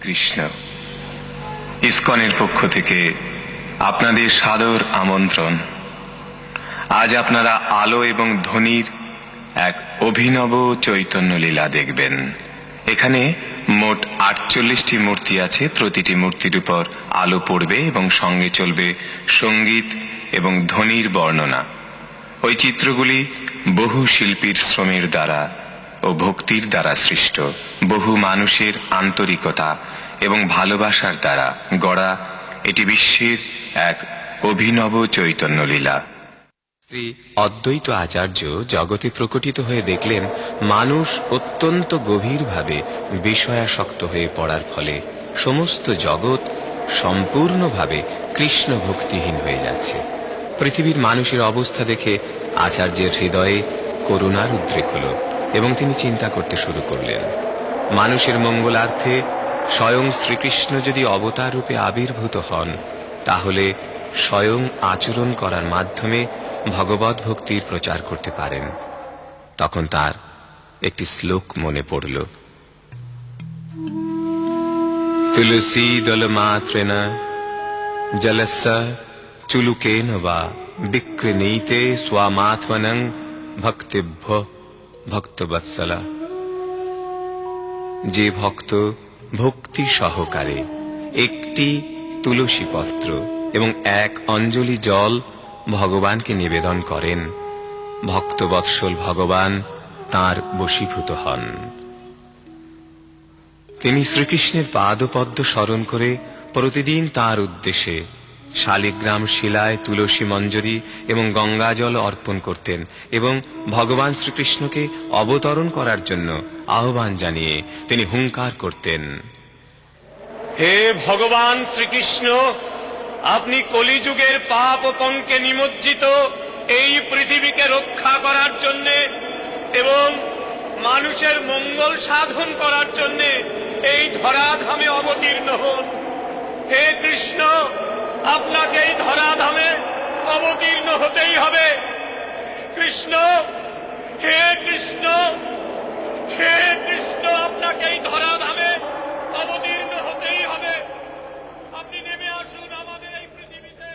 কৃষ্ণ। ইসকনের পক্ষ থেকে আপনাদের সাদর আমন্ত্রণ। আজ আপনারা আলো এবং ধ্বনির এক অভিনব চৈতন্য লীলা দেখবেন। এখানে মোট 48টি মূর্তি আছে। প্রতিটি মূর্তির উপর আলো পড়বে এবং সঙ্গে চলবে সঙ্গীত এবং ধ্বনির বর্ণনা। ওই চিত্রগুলি বহু শিল্পীর শ্রমের দ্বারা ও ভক্তির দ্বারা সৃষ্ট, বহু মানুষের আন্তরিকতা এবং ভালোবাসার দ্বারা গড়া এটি বিশ্বের এক অভিনব চৈতন্য লীলা। শ্রী অদ্বৈত আচার্য জগতে প্রকটিত হয়ে দেখলেন মানুষ অত্যন্ত গভীরভাবে বিষয়াসক্ত হয়ে পড়ার ফলে সমস্ত জগৎ সম্পূর্ণভাবে কৃষ্ণ ভক্তিহীন হয়ে যাচ্ছে। পৃথিবীর মানুষের অবস্থা দেখে আচার্যের হৃদয়ে করুণার উদ্রেক হল এবং তিনি চিন্তা করতে শুরু করলেন, মানুষের মঙ্গলার্থে স্বয়ং শ্রীকৃষ্ণ যদি অবতার রূপে আবির্ভূত হন, তাহলে স্বয়ং আচরণ করার মাধ্যমে ভগবত ভক্তির প্রচার করতে পারেন। তখন তার একটি শ্লোক মনে পড়ল, তুলসী দল মাত্রেন জলস্য চুলুকেন বা বিক্রিণীতে স্বামাত্মনং ভক্তিভ্য ভক্তবৎসলা। যে ভক্ত ভক্তি সহকারে একটি তুলসী পত্র এবং এক অঞ্জলি জল ভগবানকে নিবেদন করেন, ভক্তবৎসল ভগবান তাঁর বশীভূত হন। তিনি শ্রীকৃষ্ণের পাদপদ্ম স্মরণ করে প্রতিদিন তাঁর উদ্দেশ্যে শালিগ্রাম শিলায় তুলসী মঞ্জরি এবং গঙ্গাজল অর্পণ করতেন এবং ভগবান শ্রীকৃষ্ণকে অবতরণ করার জন্য আহ্বান জানিয়ে তিনি হুঙ্কার করতেন, হে ভগবান শ্রীকৃষ্ণ, আপনি কলিযুগের পাপ পঙ্কে নিমজ্জিত এই পৃথিবীকে রক্ষা করার জন্য এবং মানুষের মঙ্গল সাধন করার জন্য এই ধরাধামে অবতীর্ণ হন। হে কৃষ্ণ, আপনাকে এই ধরাধামে অবতীর্ণ হতেই হবে। কৃষ্ণ, হে কৃষ্ণ, হে কৃষ্ণ, আপনাকে এই ধরাধামে অবতীর্ণ হতেই হবে। আপনি নেমে আসুন আমাদের এই পৃথিবীতে।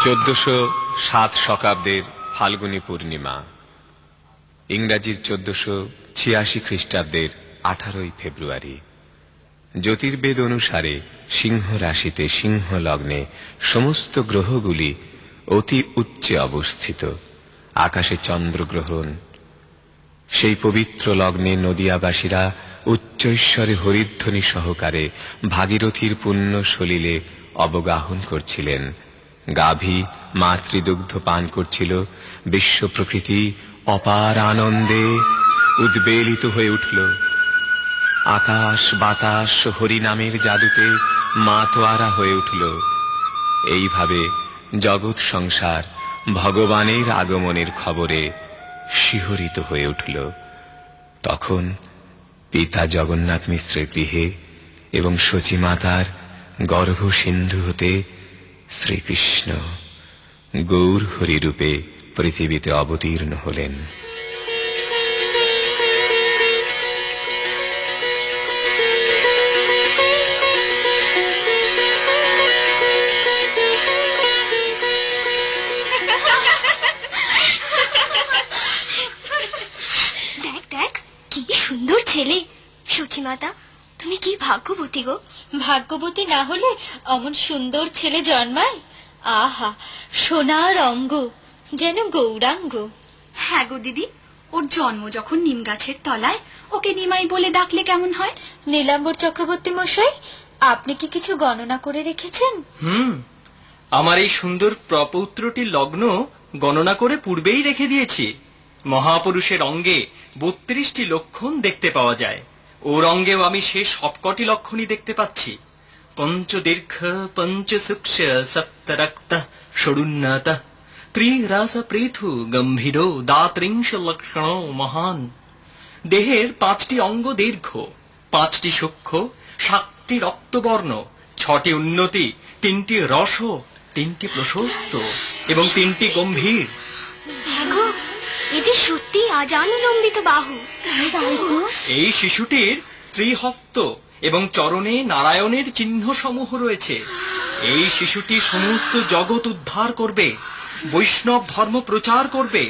চোদ্দশো-7 শকাব্দের ফাল্গুনী পূর্ণিমা, ইংরাজির 1486 খ্রিস্টাব্দের 18 ফেব্রুয়ারি। জ্যোতির্বেদ অনুসারে সিংহ রাশিতে সিংহ লগ্নে সমস্ত গ্রহগুলি অতি উচ্চে অবস্থিত। আকাশে চন্দ্রগ্রহণ। সেই পবিত্র লগ্নে নদিয়াবাসীরা উচ্চৈশ্বরে হরিধ্বনি সহকারে ভাগীরথীর পুণ্য সলিলে অবগাহন করছিলেন। গাভী মাতৃদুগ্ধ পান করছিল। বিশ্ব প্রকৃতি অপার আনন্দে উদ্বেলিত হয়ে উঠল। আকাশ বাতাস হরিনামের জাদুতে মাতোয়ারা হয়ে উঠল। এইভাবে জগৎ সংসার ভগবানের আগমনের খবরে শিহরিত হয়ে উঠল। তখন পিতা জগন্নাথ মিশ্রের গৃহে এবং শচী মাতার গর্ভ সিন্ধু হতে শ্রীকৃষ্ণ গৌর হরি রূপে পৃথিবীতে অবতীর্ণ হলেন। দেখ দেখ কি সুন্দর ছেলে। সচি মাতা, তুমি কি ভাগ্যবতী গো। ভাগ্যবতী না হলে অমন সুন্দর ছেলে জন্মায়? আহা, সোনার অঙ্গ, যেন গৌরাঙ্গ। হ্যাঁ গো দিদি, ওর জন্ম যখন নিম গাছের তলায়, ওকে নিমাই বলে ডাকলে কেমন হয়? নীলাম্বর চক্রবর্তী মশাই, আপনি কি কিছু গণনা করে রেখেছেন? আমার এই সুন্দর প্রপৌত্রটির লগ্ন গণনা করে পূর্বেই রেখে দিয়েছি। মহাপুরুষের অঙ্গে 32টি লক্ষণ দেখতে পাওয়া যায়। ওর অঙ্গেও আমি সে সবকটি লক্ষণই দেখতে পাচ্ছি। পঞ্চদীর্ঘ পঞ্চসূক্ষ্ম সপ্তরক্ত ষড়ুন্নত ত্রিরাস পৃথু গম্ভীর দাত্রিংশ লক্ষণ মহান। দেহের 5টি অঙ্গ দীর্ঘ, 5টি সূক্ষ্ম, 7টি রক্তবর্ণ, 6টি উন্নতি, 3টি রস, 3টি প্রশস্ত এবং 3টি গম্ভীর। হ্যাঁ গো, এ যে সত্যি আজানুলম্বিত বাহু। এই শিশুটির শ্রীহস্ত এবং চরণে নারায়ণের চিহ্ন সমূহ রয়েছে। এই শিশুটি সমস্ত জগৎ উদ্ধার করবে, বৈষ্ণব ধর্ম প্রচার করবে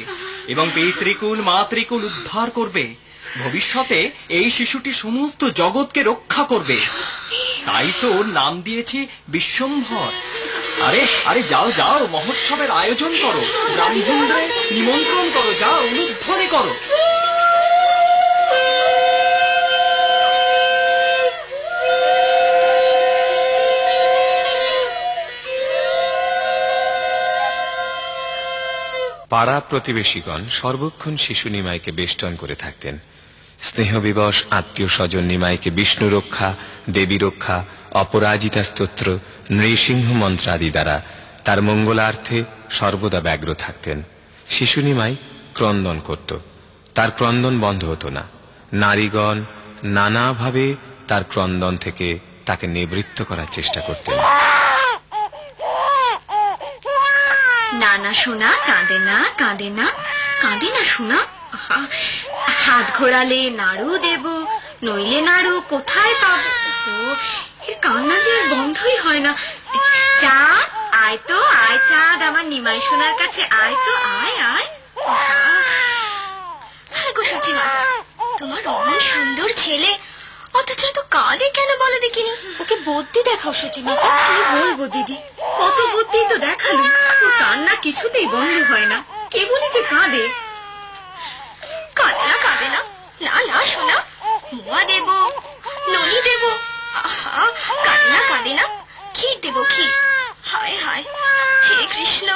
এবং পিতৃকুল মাতৃকুল উদ্ধার করবে। ভবিষ্যতে এই শিশুটি সমস্ত জগৎকে রক্ষা করবে। তাই তো ওর নাম দিয়েছি বিশ্বম্ভর। আরে আরে যাও যাও, মহোৎসবের আয়োজন করো, ব্রাহ্মণদের নিমন্ত্রণ করো, যাও অনুধ্বনি করো। পাড়া প্রতিবেশীগণ সর্বক্ষণ শিশু নিমাইকে বেষ্টন করে থাকতেন। স্নেহবিবশ আত্মীয় স্বজন নিমাইকে বিষ্ণু রক্ষা, দেবী রক্ষা, অপরাজিতা স্তোত্র, নৃসিংহ মন্ত্রাদি দ্বারা তার মঙ্গলার্থে সর্বদা ব্যগ্র থাকতেন। শিশু নিমাই ক্রন্দন করত, তার ক্রন্দন বন্ধ হতো না। নারীগণ নানাভাবে তার ক্রন্দন থেকে তাকে নিবৃত্ত করার চেষ্টা করতেন। না না সোনা, কাঁদে না, কাঁদে না, কাঁদে না সোনা। আহা, হাত ঘোরালে নাড়ু দেব, নইলে নাড়ু কোথায় পাবো? ও, এর কান্না যে আর বন্ধই হয় না। চাঁদ, আয় তো আয় চাঁদ, আমার নিমাই সোনার কাছে আয় তো, আয় আয়। হ্যাঁ গো সচি মাতা, তোমার অমন সুন্দর ছেলে অথচ এত কাঁদে কেন বলো দেখিনি? ওকে বুদ্ধি দেখাও সচি মাতা। কি বলবো দিদি, কত বুদ্ধি তো দেখালো, তোর কান্না কিছুতেই বন্ধ হয় না, কেবলই যে কাঁদে। কাঁদে না, কাঁদে না, না না সোনা, মোয়া দেব, ননি দেব। আহা, কাঁদে না, কাঁদে না, ক্ষীর দেব, ক্ষীর। হায় হায়, হে কৃষ্ণ,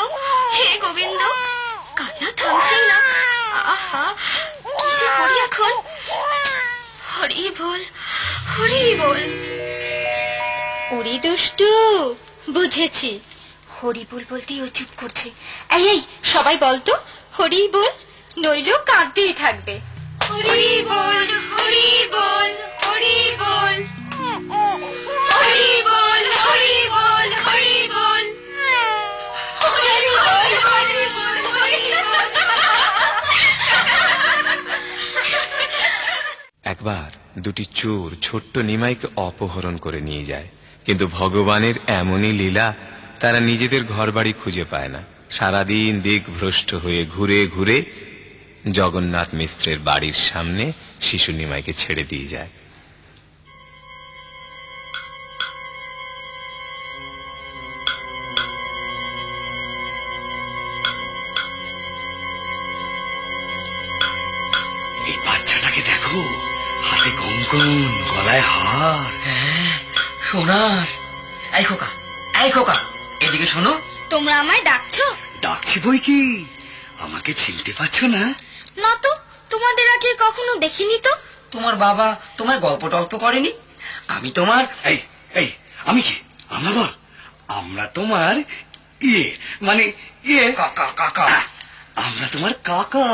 হে গোবিন্দ, কান্না থামছেই না। আহা, কি যে করি এখন? হরি বল, হরি বল। ওরে দুষ্টু, বুঝেছি। হরি বল বলতেই ও চুপ করছে। এই এই, সবাই বলতো হরি বল, নইলেও কাঁদতেই থাকবে। হরি বল, হরি বল, হরি বল, হরি বল, হরি বল, হরি বল, হরি বল, হরি বল, হরি বল। একবার দুটি চোর ছোট্ট নিমাইকে অপহরণ করে নিয়ে যায়, কিন্তু ভগবানের এমনই লীলা, তারা নিজেদের ঘরবাড়ি খুঁজে পায় না। সারাদিন দিকভ্রষ্ট হয়ে ঘুরে ঘুরে জগন্নাথ মিশ্রের বাড়ির সামনে শিশু নিমাইকে ছেড়ে দিয়ে যায়। এই বাচ্চাটাকে দেখো, হাতে কঙ্কন, গলায় হার। সোনার। এই খোকা, এই খোকা, এদিকে শোনো। তোমরা আমায় ডাকছো? ডাকছি বই কি, আমাকে চিনতে পারছো না? না তো, তোমাদের আগে কখনো দেখিনি তো। তোমার বাবা তোমায় গল্প টল্প করেনি? আমি তোমার এই এই আমি কি, আমরা বল, আমরা তোমার ইয়ে মানে ইয়ে কাকা। কাকা, আমরা তোমার কাকা,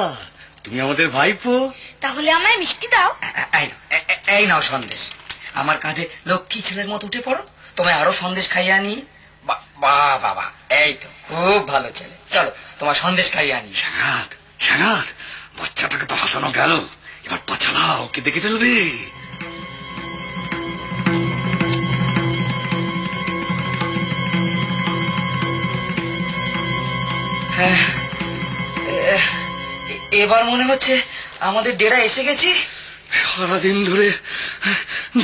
তুমি আমাদের ভাইপো। তাহলে আমায় মিষ্টি দাও। এই নাও সন্দেশ। আমার কাঁধে লক্ষ্মী ছেলের মতো উঠে পড়ো, তোমায় আরো সন্দেশ খাইয়ে আনি। বাবা, এই তো খুব ভালো ছেলে। চলো তোমার সন্দেশ খাইয়ে আনি। সাগাত সাগাত, বাচ্চাটাকে তো হাসানো গেল, এবার পাছালা ওকে দেখে ফেলবে। হ্যাঁ, এবার মনে হচ্ছে আমাদের ডেরা এসে গেছি। সারাদিন ধরে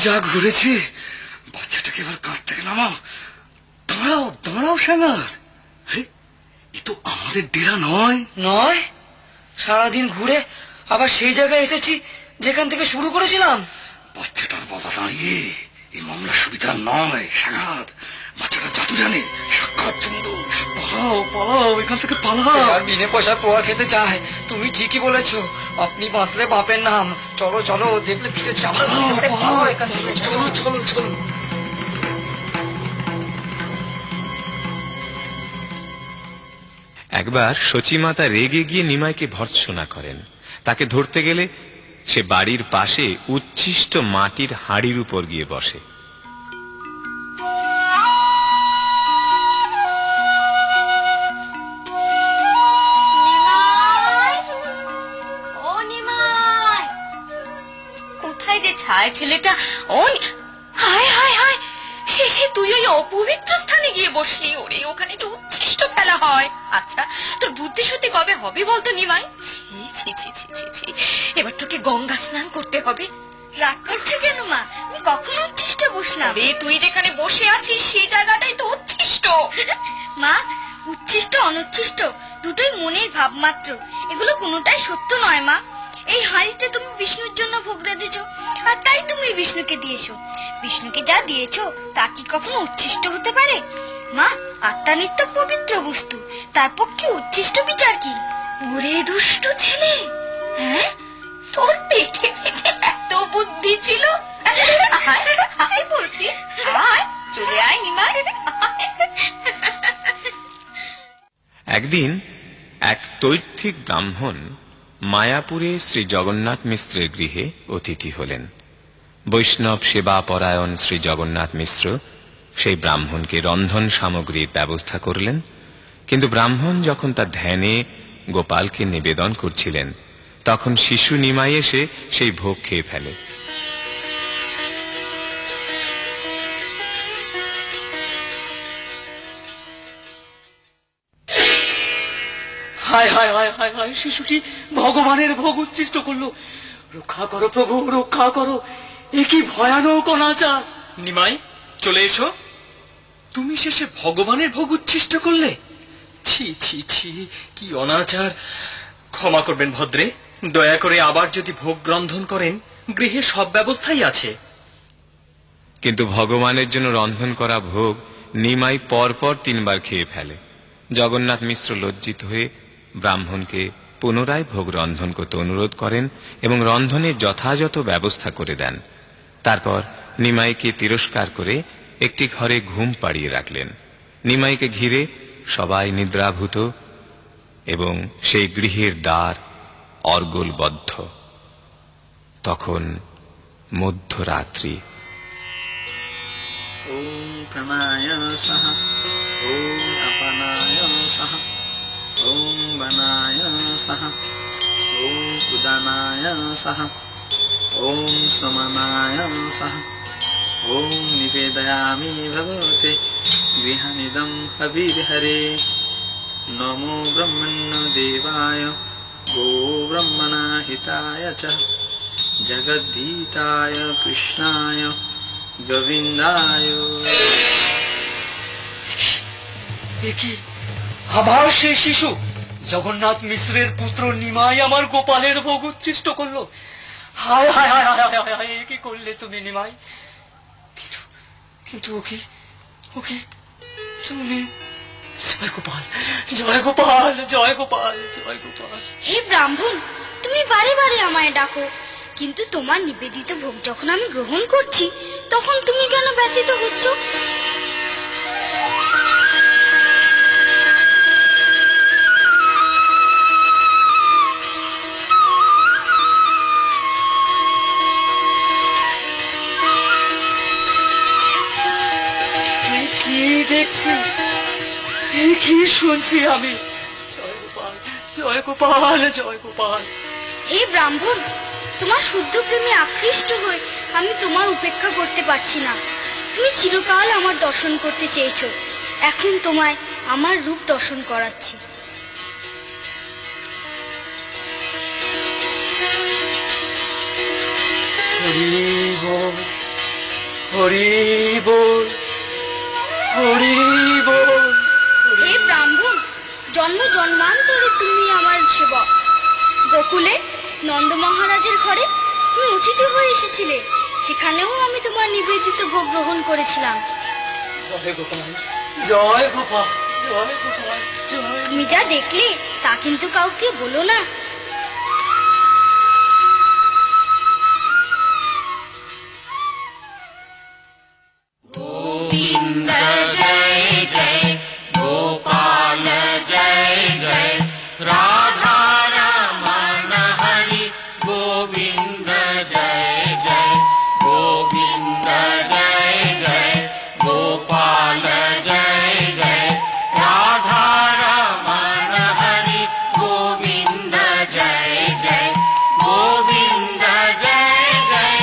যা ঘুরেছি, বাচ্চাটাকে এবার কাঁধ থেকে নামাও। দাঁড়াও দাঁড়াও সাগাত, এ তো আমাদের ডেরা নয়। নয়? সারাদিন ঘুরে আবার সেই জায়গায় এসেছি যেখান থেকে শুরু করেছিলাম। বাচ্চাটার বাবা দাঁড়িয়ে, এই মামলার সুবিধা নয় সাগাত। বাচ্চাটা জাদু জানে, সাক্ষাৎ চন্দ্র। পালাও পালাও, এখান থেকে পালাও। আর বিনে পয়সা পোয়া খেতে চায়। তুমি ঠিকই বলেছো, আপনি বাঁচলে বাপের নাম। চলো চলো, দেখলে পিঠে চামড়া ধরে পালাও এখান থেকে। চলো চলো চলো। একবার সচিমাতা রেগে গিয়ে নিমাইকে ভর্ৎসনা করেন। তাকে ধরতে গেলে সে বাড়ির পাশে উচ্ছিষ্ট মাটির হাঁড়ির উপর গিয়ে বসে। ছায় ছেলেটা হায় হায় হায়, শেষে তুই ওই অপবিত্র স্থানে গিয়ে বসলি। ওরে, ওখানে তো উচ্ছিষ্ট ফেলা হয়। আচ্ছা, তোর বুদ্ধি শুদ্ধি কবে হবে বলতো নিমাই? ছি ছি ছি ছি ছি ছি, এবার তোকে গঙ্গা স্নান করতে হবে। রাগ করছো কেন মা? আমি কখনো উচ্ছিষ্টে বসলাম? আরে, তুই যেখানে বসে আছিস সেই জায়গাটাই তো উচ্ছিষ্ট। মা, উচ্ছিষ্ট অনুচ্ছিষ্ট দুটোই মনের ভাব মাত্র, এগুলো কোনোটাই সত্য নয় মা। এই হাঁড়িতে তুমি বিষ্ণুর জন্য ভোগ রেঁধেছো, আর তাই তুমি বিষ্ণুকে দিয়েছো। বিষ্ণুকে যা দিয়েছো তা কি কখনো উচ্ছিষ্ট হতে পারে? মা, আত্মা নিত্য পবিত্র বস্তু, তার পক্ষে উচ্ছিষ্ট বিচার কি? ওরে দুষ্ট ছেলে, হ্যাঁ, তোর পেটে পেটে এত বুদ্ধি ছিল। আয়, আয় বলছি, আয়, চলে আয় নিমাই। একদিন এক তৈর্থিক ব্রাহ্মণ মায়াপুরে শ্রী জগন্নাথ মিশ্রের গৃহে অতিথি হলেন। বৈষ্ণব সেবা পরায়ণ শ্রী জগন্নাথ মিশ্র সেই ব্রাহ্মণকে রন্ধন সামগ্রীর ব্যবস্থা করলেন। কিন্তু ব্রাহ্মণ যখন তার ধ্যানে গোপালকে নিবেদন করছিলেন, তখন শিশু নিমাই এসে সেই ভোগ খেয়ে ফেলে। হায় হায় হায় হায় হায়, শিশুটি ভগবানের ভোগ উচ্ছিষ্ট করলো। রক্ষা করো প্রভু, রক্ষা করো, এ কি ভয়ানক অনাচার। নিমাই, চলে এসো। তুমি শেষে ভগবানের ভোগ উচ্ছিষ্ট করলে? ছি ছি ছি, কি অনাচার। ক্ষমা করবেন ভদ্রে, দয়া করে আবার যদি ভোগ রন্ধন করেন, গৃহে সব ব্যবস্থাই আছে। কিন্তু ভগবানের জন্য রন্ধন করা ভোগ নিমাই পরপর 3 বার খেয়ে ফেলে। জগন্নাথ মিশ্র লজ্জিত হয়ে ব্রাহ্মণকে পুনরায় ভোগ রন্ধন করতে অনুরোধ করেন এবং রন্ধনের যথাযথ ব্যবস্থা করে দেন। তারপর নিমাইকে তিরস্কার করে একটি ঘরে ঘুম পাড়িয়ে রাখলেন। নিমাইকে ঘিরে সবাই নিদ্রাভূত এবং সেই গৃহের দ্বার অর্গলবদ্ধ। তখন মধ্যরাত্রি। ওম প্রাণায় সহ, ওম অপানায় সহ, ওম বনায় সহ, ওম উদানায় সহ, ওম সমনায় সহ, ওম নিবেদয়ামি ভগবতে গৃহমিদং হবির্হরে। নমো ব্রহ্মণ্য দেবায় গো ব্রহ্মণা হিতায় চ জগদ্ধীতায় কৃষ্ণায় গোবিন্দায়। কি আবার সেই শিশু জগন্নাথ মিশ্রের পুত্র নিমাই আমার গোপালের ভোগ উচ্ছিষ্ট করলো। হায় হায় হায় হায় হায় হায়, কি করলে তুমি নিমাই? কিন্তু ওকে তুমি। জয় গোপাল, জয় গোপাল, জয় গোপাল, জয় গোপাল। হে ব্রাহ্মণ, তুমি বারে বারে আমায় ডাকো, কিন্তু তোমার নিবেদিত ভোগ যখন আমি গ্রহণ করছি, তখন তুমি কেন ব্যথিত হচ্ছ? কি দেখছি, কি শুনছি আমি? জয় গোপাল, জয় গোপাল, জয় গোপাল। হে ব্রাহ্মণ, তোমার শুদ্ধ প্রেমে আকৃষ্ট হয়ে আমি তোমার উপেক্ষা করতে পারছি না। তুমি চিরকাল আমার দর্শন করতে চেয়েছো, এখন তোমায় আমার রূপ দর্শন করাচ্ছি। হরি বল, হরি বল, হরি বল। হে ব্রাহ্মণ, জন্ম জন্মান্তরে তুমি আমার সেবক। গোকুলে নন্দ মহারাজের ঘরে তুমি অতিথি হয়ে এসেছিলে, সেখানেও আমি তোমার নিবেদিত ভোগ গ্রহণ করেছিলাম। জয় গোপাল, জয় গোপাল, জয় গোপাল, জয়। তুমি যা দেখলে তা কিন্তু কাউকে বলো না। গোবিন্দ জয় জয়, গোপাল জয় জয়, রাধা রমণ হরি গোবিন্দ জয় জয়, গোবিন্দ জয় জয়, গোপাল জয় জয়, রাধা রমণ হরি গোবিন্দ জয় জয়, গোবিন্দ জয় জয়,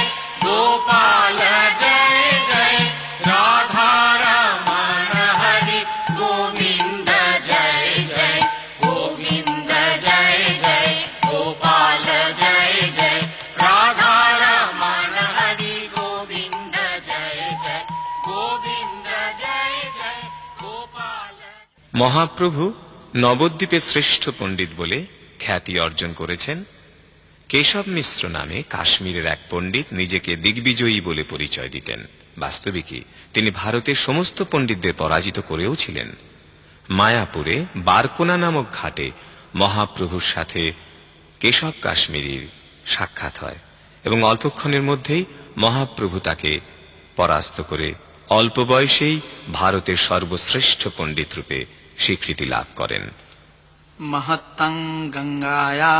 মহাপ্রভু নবদ্বীপে শ্রেষ্ঠ পণ্ডিত বলে খ্যাতি অর্জন করেছেন। কেশব মিশ্র নামে কাশ্মীরের এক পণ্ডিত নিজেকে দিগ্বিজয়ী বলে পরিচয় দিতেন। বাস্তবিকই তিনি ভারতের সমস্ত পণ্ডিতদের পরাজিত করেও ছিলেন। মায়াপুরে বারকোনা নামক ঘাটে মহাপ্রভুর সাথে কেশব কাশ্মীরির সাক্ষাৎ হয় এবং অল্পক্ষণের মধ্যেই মহাপ্রভু তাকে পরাস্ত করে অল্প বয়সেই ভারতের সর্বশ্রেষ্ঠ পণ্ডিত রূপে স্বীকৃতি লাভ করেন। महत्तं गंगाया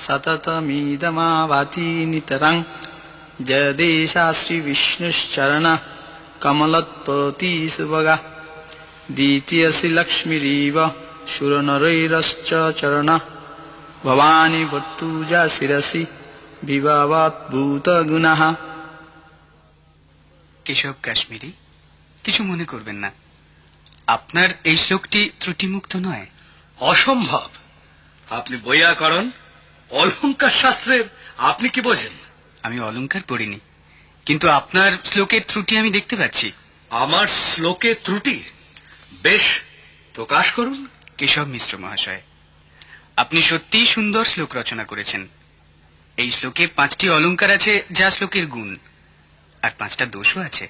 सततमिदमावाति नितरं जयदेशा श्री विष्णुश्चरण कमलोत्पत्ति सुभगा द्वितीयसि लक्ष्मीरीव सुरनरैरश्च चरण भवानी भर्तुजा शिरसि विभवद्भूत गुणः। কেশব কাশ্মীরি, কিছু মনে করবেন না, আপনার এই শ্লোকটি ত্রুটিমুক্ত নয়। অসম্ভব। আপনি বৈয়াকরণ অলঙ্কার শাস্ত্রের আপনি কি বোঝেন? আমি অলংকার পড়িনি, কিন্তু আপনার শ্লোকের ত্রুটি আমি দেখতে পাচ্ছি। আমার শ্লোকে ত্রুটি? বেশ, প্রকাশ করুন। কেশব মিশ্র মহাশয়, আপনি সত্যিই সুন্দর শ্লোক রচনা করেছেন। এই শ্লোকে 5টি অলংকার আছে যা শ্লোকের গুণ, আর 5টা দোষও আছে।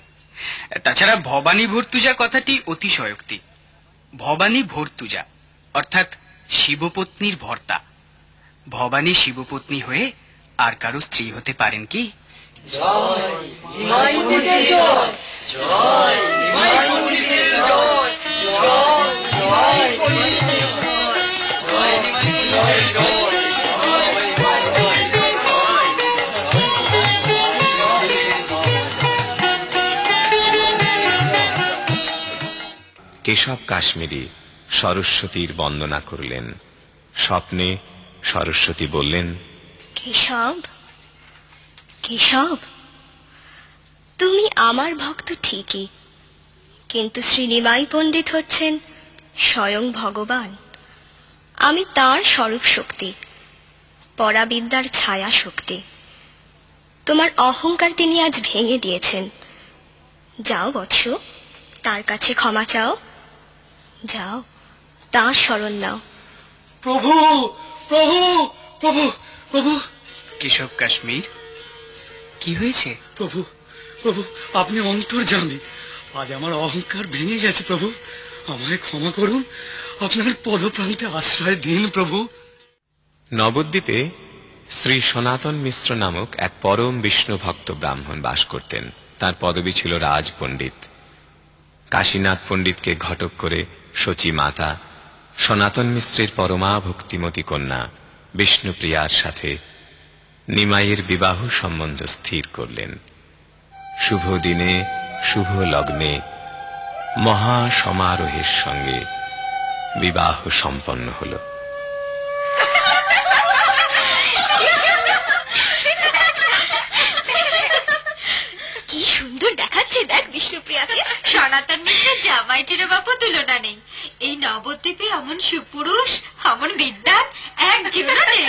তাছাড়া ভবানী ভর্তুজা কথাটি অতিশয়োক্তি। ভবানী ভর্তুজা অর্থাৎ শিবপত্নীর ভর্তা। ভবানী শিবপত্নী হয়ে আর কারো স্ত্রী হতে পারেন কি? কেশব কাশ্মীরি সরস্বতীর বন্দনা করলেন। স্বপ্নে সরস্বতী বললেন, কেশব, কেশব, তুমি আমার ভক্ত ঠিকই, কিন্তু শ্রী নিমাই পণ্ডিত হচ্ছেন স্বয়ং ভগবান। আমি তাঁর স্বরূপ শক্তি, পরাবিদ্যার ছায়া শক্তি। তোমার অহংকার তিনি আজ ভেঙে দিয়েছেন। যাও বৎস, তার কাছে ক্ষমা চাও। যাও, তাঁর শরণ নাও। প্রভু প্রভু প্রভু প্রভু। কেশব কাশ্মীর, কি হয়েছে? প্রভু প্রভু, আপনি অন্তর্যামী। আজ আমার অহংকার ভেঙে গেছে প্রভু, আমায় ক্ষমা করুন। আপনার পদপ্রান্তে আশ্রয় দিন প্রভু। নবদ্বীপে শ্রী সনাতন মিশ্র নামক এক পরম বিষ্ণু ভক্ত ব্রাহ্মণ বাস করতেন। তার পদবী ছিল রাজ পণ্ডিত। কাশীনাথ পণ্ডিতকে ঘটক করে শচী মাতা সনাতন মিশ্রের পরমা ভক্তিমতী কন্যা বিষ্ণুপ্রিয়ার সাথে নিমাইয়ের বিবাহ সম্বন্ধ স্থির করলেন। শুভ দিনে শুভ লগ্নে মহা সমারোহের সঙ্গে বিবাহ সম্পন্ন হল। কি সুন্দর দেখাচ্ছে দেখ বিষ্ণুপ্রিয়াকে। সনাতন মিশ্রের জামাইটিরও বাপু তুলনা নেই। এই নবদ্বীপে এমন সুপুরুষ, এমন বিদ্যান একজনও নেই।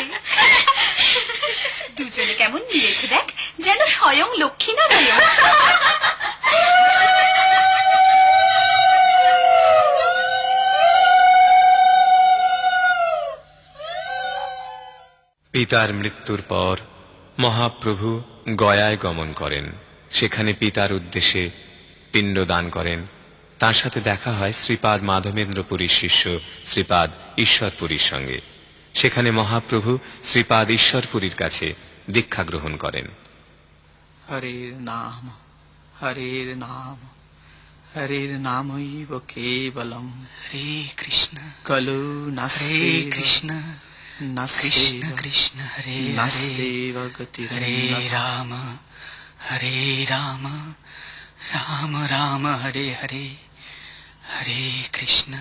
দুজনে কেমন মিলেছে দেখ, যেন স্বয়ং লক্ষ্মীনারায়ণ। পিতার মৃত্যুর পর মহাপ্রভু গয়ায় গমন করেন। সেখানে পিতার উদ্দেশ্যে পিণ্ডদান করেন। তার সাথে দেখা হয় শ্রীপাদ মাধবেন্দ্রপুরীর শিষ্য শ্রীপাদ ঈশ্বরপুরীর সঙ্গে। সেখানে মহাপ্রভু শ্রীপাদ ঈশ্বরপুরীর কাছে দীক্ষা গ্রহণ করেন। হরের নাম হরের নাম হরের নামৈব কেবলম। হরে কৃষ্ণ কলু হরে কৃষ্ণ কৃষ্ণ কৃষ্ণ হরে হরে নাস্তেব গতি। হরে রাম হরে রাম রাম রাম হরে হরে হরে কৃষ্ণ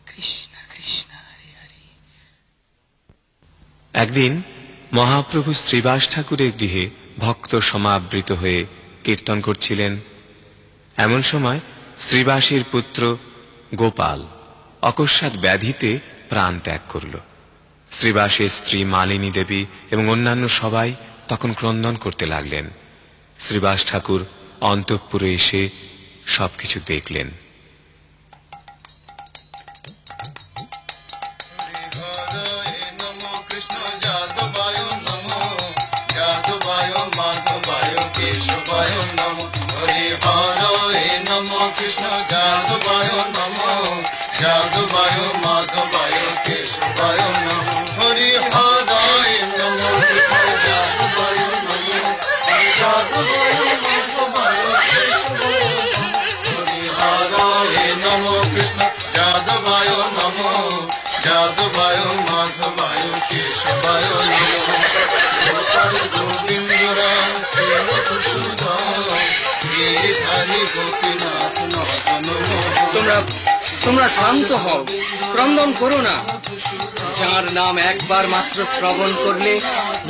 কৃষ্ণ কৃষ্ণ হরে হরে। একদিন মহাপ্রভু শ্রীবাস ঠাকুরের গৃহে ভক্ত সমাবৃত হয়ে কীর্তন করছিলেন। এমন সময় শ্রীবাসের পুত্র গোপাল অকস্মাৎ ব্যাধিতে প্রাণ ত্যাগ করল। শ্রীবাসের স্ত্রী মালিনী দেবী এবং অন্যান্য সবাই তখন ক্রন্দন করতে লাগলেন। শ্রীবাস ঠাকুর অন্তঃপুরে এসে সবকিছু দেখলেন। তোমরা শান্ত হও, ক্রন্দন করো না। যার নাম একবার মাত্র শ্রবণ করলে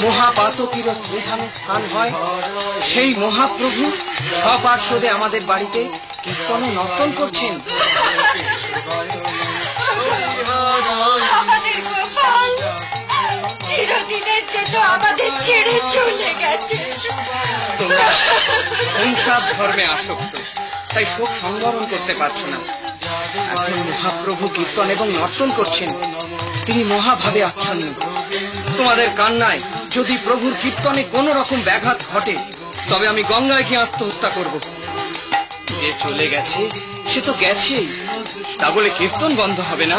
মহাপাতকীর শ্রীধামে স্থান হয়, সেই মহাপ্রভু সপার্শ্বদে আমাদের বাড়িতে কীর্তনে নর্তন করছেন। আমাদের গোপাল চিরদিনের জন্য আমাদের ছেড়ে চলে গেছে। তোমরা সংসার ধর্মে আসক্ত, তাই শোক সংবরণ করতে পারছো না। এখন মহাপ্রভু কীর্তন এবং নর্তন করছেন, তিনি মহাভাবে আচ্ছন্ন। তোমাদের কান্নায় যদি প্রভুর কীর্তনে কোন রকম ব্যাঘাত ঘটে, তবে আমি গঙ্গায় গিয়ে আত্মহত্যা করব। যে চলে গেছে সে তো গেছেই, তা বলে কীর্তন বন্ধ হবে না।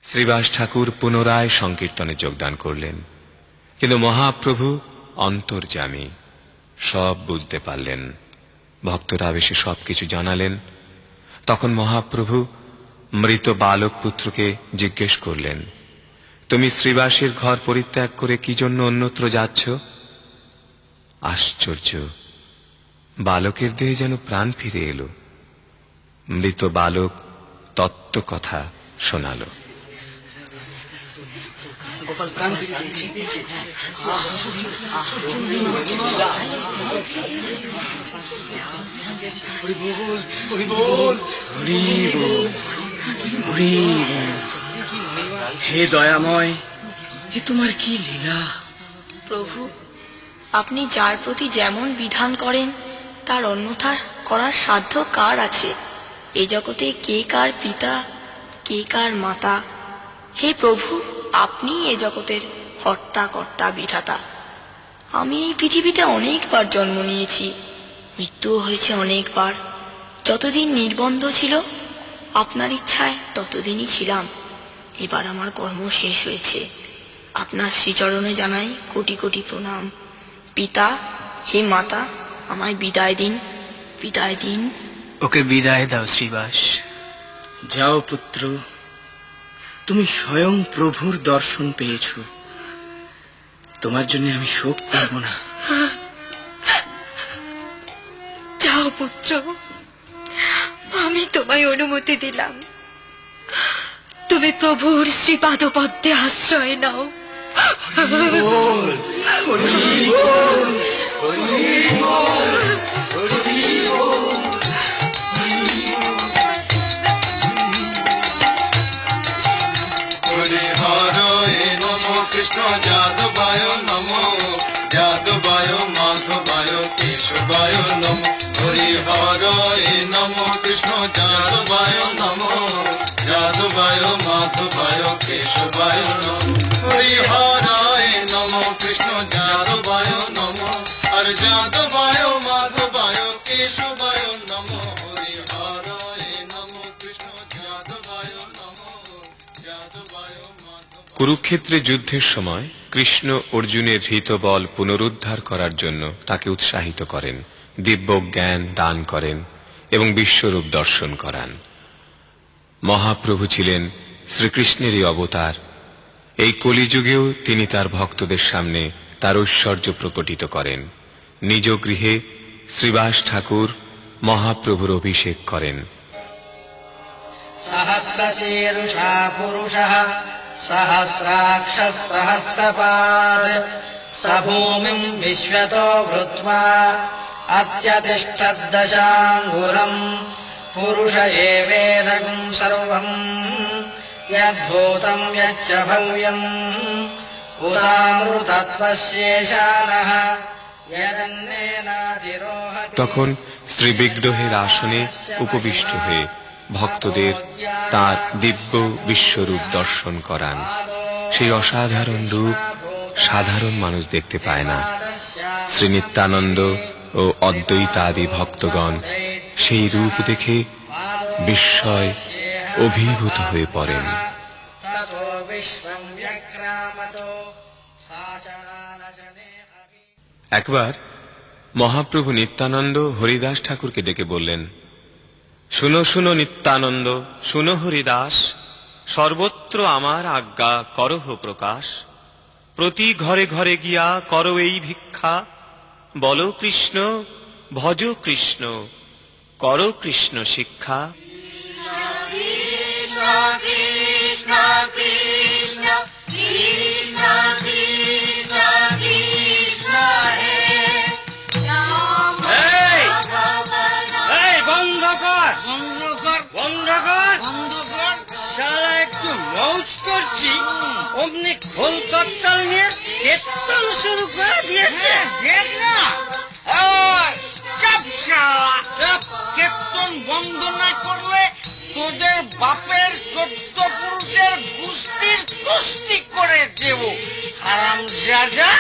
শ্রীবাস ঠাকুর পুনরায় সংকীর্তনে যোগদান করলেন, কিন্তু মহাপ্রভু অন্তর্যামী, সব বুঝতে পারলেন। ভক্তরা এসে সবকিছু জানালেন। তখন মহাপ্রভু মৃত বালক পুত্রকে জিজ্ঞেস করলেন, তুমি শ্রীবাসের ঘর পরিত্যাগ করে কি জন্য অন্যত্র যাচ্ছ? আশ্চর্য, বালকের দেহে যেন প্রাণ ফিরে এলো। মৃত বালক তত্ত্ব কথা শোনালো। গোপাল প্রাণ ফিরে পেয়েছে। হে দয়াময়, হে তোমার কি লীলা! প্রভু, আপনি যার প্রতি যেমন বিধান করেন তার অন্যথা করার সাধ্য কার আছে? এই জগতে কে কার পিতা, কে কার মাতা? হে প্রভু, আপনি এ জগতের হর্তা কর্তা বিধাতা। আমি এই পৃথিবীতে অনেকবার জন্ম নিয়েছি, মৃত্যুও হয়েছে অনেকবার। যতদিন নির্বন্ধ ছিল আপনার ইচ্ছায় ততদিনই ছিলাম। এবার আমার কর্ম শেষ হয়েছে, আপনার শ্রীচরণে জানাই কোটি কোটি প্রণাম। পিতা, হে মাতা, আমায় বিদায় দিন, বিদায় দিন। ওকে বিদায় দাও শ্রীবাস। যাও পুত্র, তুমি স্বয়ং প্রভুর দর্শন পেয়েছ, তোমার জন্য আমি শোক করব না। যাও পুত্র, আমি তোমায় অনুমতি দিলাম। তুমি প্রভুর শ্রীপাদপদ্মে আশ্রয় নাও। কৃষ্ণ যাদবায় নমো, যাদবায় মাধবায় কেশবায় নমো। হরি হরয়ে নমো কৃষ্ণ যাদবায় নমো, যাদবায় মাধবায় কেশবায় নমো। হরি হরয়ে নমো কৃষ্ণ যাদবায় নমো, আর যাদবায় মাধবায় কেশবায় নমো। হরি হরয়ে নমো কৃষ্ণ যাদবায় নমো, যাদবায় মাধবায়। কুরুক্ষেত্রে যুদ্ধের সময় কৃষ্ণ অর্জুনের হৃতবল পুনরুদ্ধার করার জন্য তাকে উৎসাহিত করেন, দিব্য জ্ঞান দান করেন এবং বিশ্বরূপ দর্শন করান। মহাপ্রভু ছিলেন শ্রীকৃষ্ণেরই অবতার। এই কলিযুগেও তিনি তার ভক্তদের সামনে তার ঐশ্বর্য প্রকটিত করেন। নিজ গৃহে শ্রীবাস ঠাকুর মহাপ্রভুর অভিষেক করেন। সহস্রশীর্ষা পুরুষः सहस्राक्षः सहस्रपाद स भूमिम् विश्वतो भूत्वा अत्यतिष्ठद्दशाङ्गुलम् पुरुष एवेदम् सर्वम् यद्भूतम् यच्च भव्यम् উদামৃতত্বস্যেষানः यदन्नेनाधिरोহতি। তখন শ্রী বিগ্রহের আসনে উপবিষ্ট হয়ে ভক্তদের তাঁর দিব্য বিশ্বরূপ দর্শন করান। সেই অসাধারণ রূপ সাধারণ মানুষ দেখতে পায় না। শ্রী নিত্যানন্দ ও অদ্বৈতাদি ভক্তগণ সেই রূপ দেখে বিস্ময় অভিভূত হয়ে পড়েন। একবার মহাপ্রভু নিত্যানন্দ হরিদাস ঠাকুরকে ডেকে বললেন, শুনো শুনো নিত্যানন্দ, শুনো হরিদাস, সর্বত্র আমার আজ্ঞা করহ প্রকাশ। প্রতি ঘরে ঘরে গিয়া করো এই ভিক্ষা, বলো কৃষ্ণ ভজ কৃষ্ণ, করো কৃষ্ণ শিক্ষা। কৃষ্ণ কৃষ্ণ কৃষ্ণ কৃষ্ণ কৃষ্ণ কৃষ্ণ হে রাম এই বন্ধ কর, বন্ধ কর, শালা একটু মৌজ করছি, অমনি খোল করতাল নিয়ে কীর্তন শুরু করে দিয়েছে। দেখ না, কীর্তন বন্ধ না করলে তোদের বাপের 14 পুরুষের গোষ্ঠীর তুষ্টি করে দেব, হারামজাদা।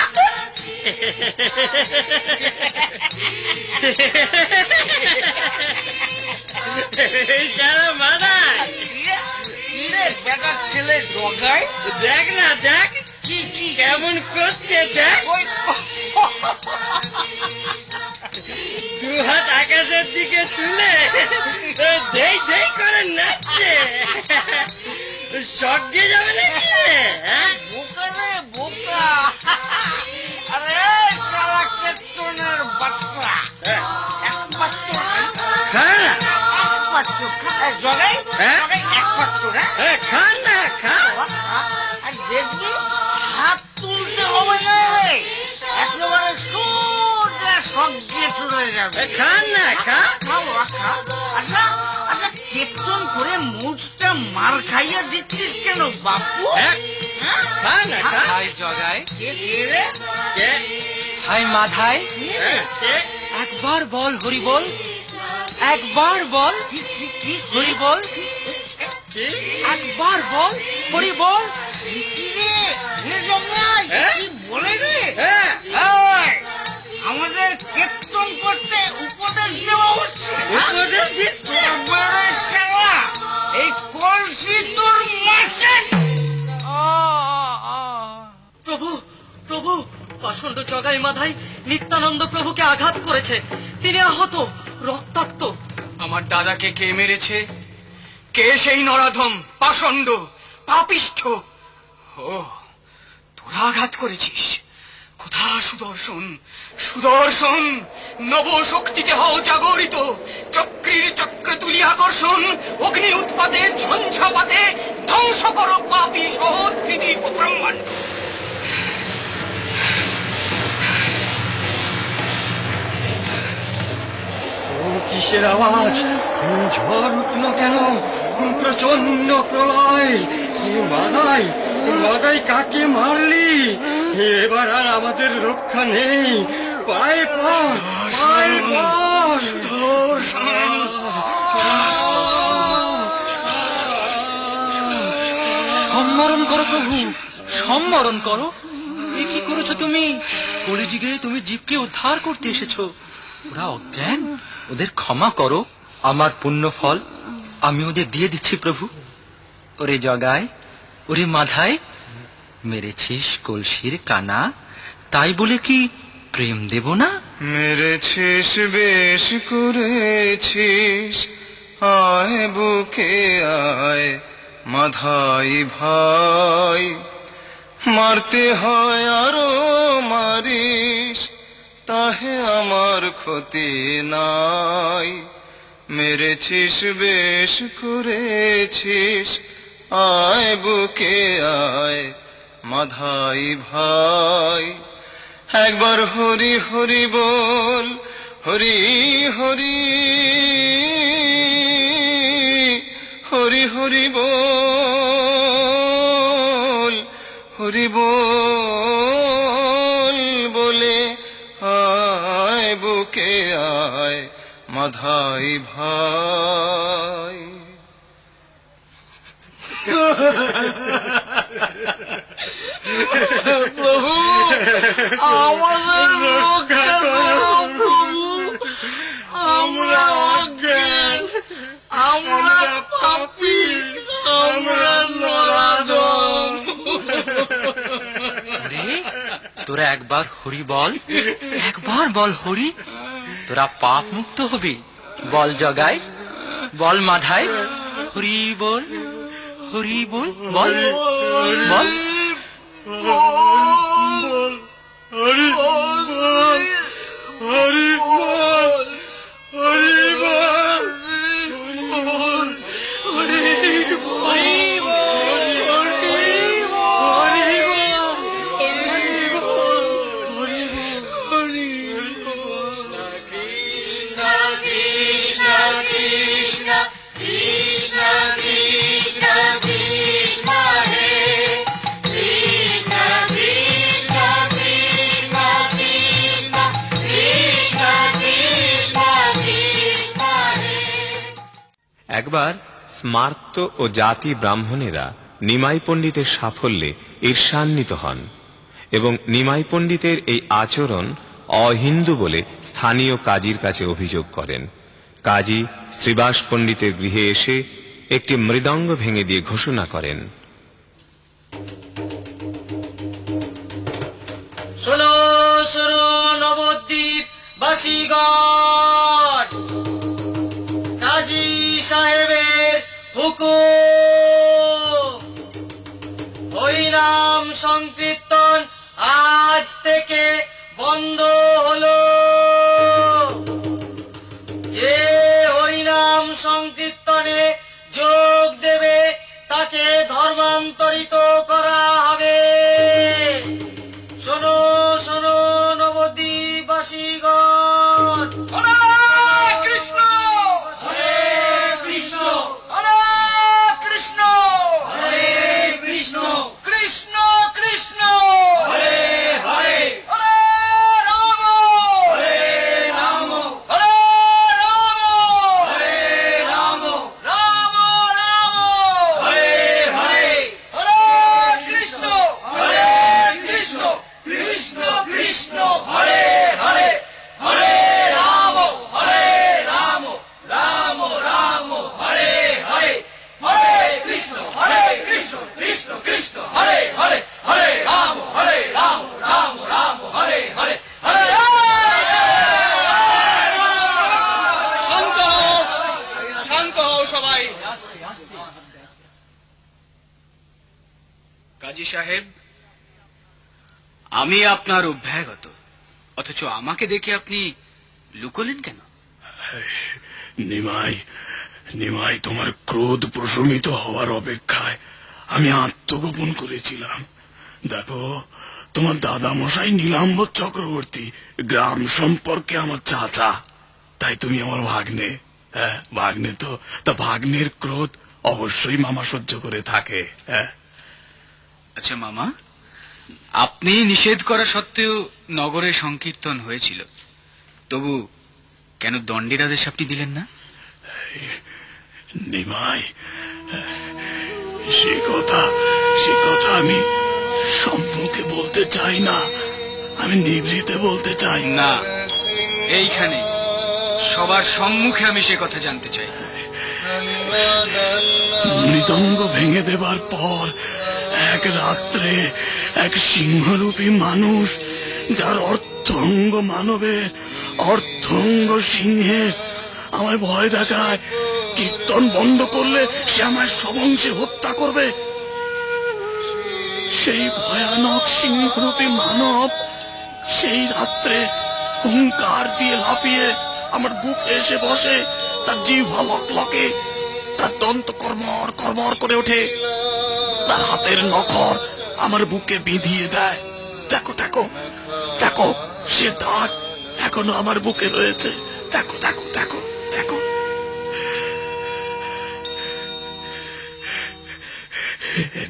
বেটার ছেলে জগাই, দেখ না, দেখ কি কি কেমন করছে, দেখ দু হাত আকাশের দিকে তুলে দেই দেই করে নাচছে। শখ দিয়ে যাবে নাকি? বোকা রে বোকা। আরে শালা কীর্তনের বাচ্চা, এক পাত্র খা, জগাই জগাই এক পাত্র খা না, খা। আর দেখবি হাত তুলতে হবে না রে, একেবারে সোজা সঙ্গে চলে যাবে। খা না, খা, খা। আচ্ছা আচ্ছা, কীর্তন করে মুখটা মার খাইয়ে দিচ্ছিস কেন বাপু? খা না, খা। হাই জগাই, কে রে? কে? হাই মাধাই, একবার বল হরি বল, একবার বল হরি বল, একবার বল হরি বল। কি বলে রে? আমাদের কীর্তন করতে উপদেশ দেওয়া হচ্ছে। উপদেশ দিচ্ছে শালা, এই কলসি তোর মাছে। প্রভু প্রভু, পাষণ্ড জগাই মাধাই নিত্যানন্দ প্রভুকে আঘাত করেছে, তিনি আহত, রক্তাক্ত। আমার দাদাকে কে মেরেছে? কে সেই নরাধম, পাষণ্ড, পাপিষ্ঠ? ও, তোরা আঘাত করেছিস? কোথা সুদর্শন, সুদর্শন, নব শক্তিতে হও জাগরিত, চক্রের চক্রে তুলি আকর্ষণ, অগ্নি উৎপাতে ঝঞ্ঝাপাতে ধ্বংস করো পাপী সহ ত্রিদীপ ব্রহ্মাণ্ড। ও কিসের আওয়াজ? ঝড় উঠলো কেন? প্রচন্ড প্রলয়। মাদাই, মাদাই কাকে মারলি? এবার আর আমাদের রক্ষা নেই। পায়ে পা, পায়ে পা। সম্মরণ করো প্রভু, সম্মরণ করো। এ কি করেছো তুমি? কলিযুগে তুমি জীবকে উদ্ধার করতে এসেছো, ওরা অজ্ঞান, ওদের ক্ষমা করো। আমার পুণ্য ফল আমি ওদের দিয়ে দিচ্ছি প্রভু। ওরে জগাই, ওরে মাধাই, মেরেছিস কলসির কানা, তাই বলে কি প্রেম দেব না? মেরেছিস বেশ করেছিস, আয় বুকে আয় মাধাই ভাই, মারতে হয় আরো মারিস, তাহে আমার ক্ষতি নাই। মেরেছিস বেশ করেছিস, আয় বুকে আয় মাধাই ভাই। একবার হরি হরি বল, হরি হরি, হরি হরি বল, হরি বল। মাধাই ভাই। প্রভু আমাদের রক্ষা করো প্রভু, আমরা অজ্ঞান, আমরা পাপী, আমরা নরাধম। তোরা একবার হরি বল, একবার বল হরি, তোরা পাপ মুক্ত হবি। বল জগাই, বল মাধাই, হরি বল, হরি বল, বল বল হরি বল, হরি বল, হরি বল, হরি একবার স্মার্ত ও জাতি ব্রাহ্মণেরা নিমাই পণ্ডিতের সাফল্যে ঈর্ষান্বিত হন এবং নিমাই পণ্ডিতের এই আচরণ অহিন্দু বলে স্থানীয় কাজীর কাছে অভিযোগ করেন। কাজী শ্রীবাস পণ্ডিতের গৃহে এসে একটি মৃদঙ্গ ভেঙে দিয়ে ঘোষণা করেন, শোনো শোনো নবদ্বীপ বাসীগণ, কাজী সাহেবের হুকুম, হরিনাম সংকীর্তন আজ থেকে বন্ধ হলো। যে হরিনাম সংকীর্তনে যোগ দেবে তাকে ধর্মান্তরিত করা হবে। শোনো শোনো নবদ্বীপবাসীগণ, হরে কৃষ্ণ, হরে কৃষ্ণ, হরে কৃষ্ণ, হরে কৃষ্ণ, কৃষ্ণ কৃষ্ণ, হরে হরে, হরে রাম, হরে রাম, হরে রাম, হরে রাম, রাম রাম, হরে হরে, হরে কৃষ্ণ, হরে কৃষ্ণ, কৃষ্ণ কৃষ্ণ, হরে হরে, হরে রাম, হরে রাম, রাম রাম, হরে হরে, হরে কৃষ্ণ, কৃষ্ণ কৃষ্ণ, হরে হরে, হরে রাম, রাম রাম, হরে হরে, হরে শান্ত হও, শান্ত হও সবাই। কাজী সাহেব, আমি আপনার অভ্যাগত, অথচ আমাকে দেখে আপনি লুকোলেন কেন? নিমাই, নিমাই, তোমার ক্রোধ প্রশমিত হওয়ার অপেক্ষায় আমি আত্মগোপন করেছিলাম। দেখো, তোমার দাদা মশাই নীলাম্বর চক্রবর্তী গ্রাম সম্পর্কে আমার চাচা, তাই তুমি আমার ভাগ্নে। হ্যাঁ, ভাগ্নে তো, তা ভাগ্নের ক্রোধ অবশ্যই মামা সহ্য করে থাকে। হ্যাঁ। আচ্ছা মামা, আপনি নিষেধ করা সত্ত্বেও নগরে সংকীর্তন হয়েছিল, তবু কেন দণ্ডের আদেশ আপনি দিলেন না? নিমাই, সে কথা আমি সম্মুখে বলতে চাই না, আমি নিভৃতে বলতে চাই না। এইখানে সবার সম্মুখে আমি সে কথা জানতে চাই। মৃদঙ্গ ভেঙে দেবার পর এক রাত্রে এক সিংহরূপী মানুষ, যার অর্থঙ্গ মানবের, অর্থঙ্গ সিংহের, আমায় ভয় দেখায়। কীর্তন বন্ধ করলে সে আমায় সবংশে হত্যা করবে। সেই ভয়ানক সিংহরূপী মানব সেই রাত্রে হুঙ্কার দিয়ে লাফিয়ে আমার বুকে এসে বসে, তার জিহ্বা লকলকে, তার দন্ত কর্মর কর্মর করে ওঠে, তার হাতের নখর আমার বুকে বিঁধিয়ে দেয়। দেখো দেখো দেখো, সে দাগ এখনো আমার বুকে রয়েছে। দেখো দেখো দেখো দেখো।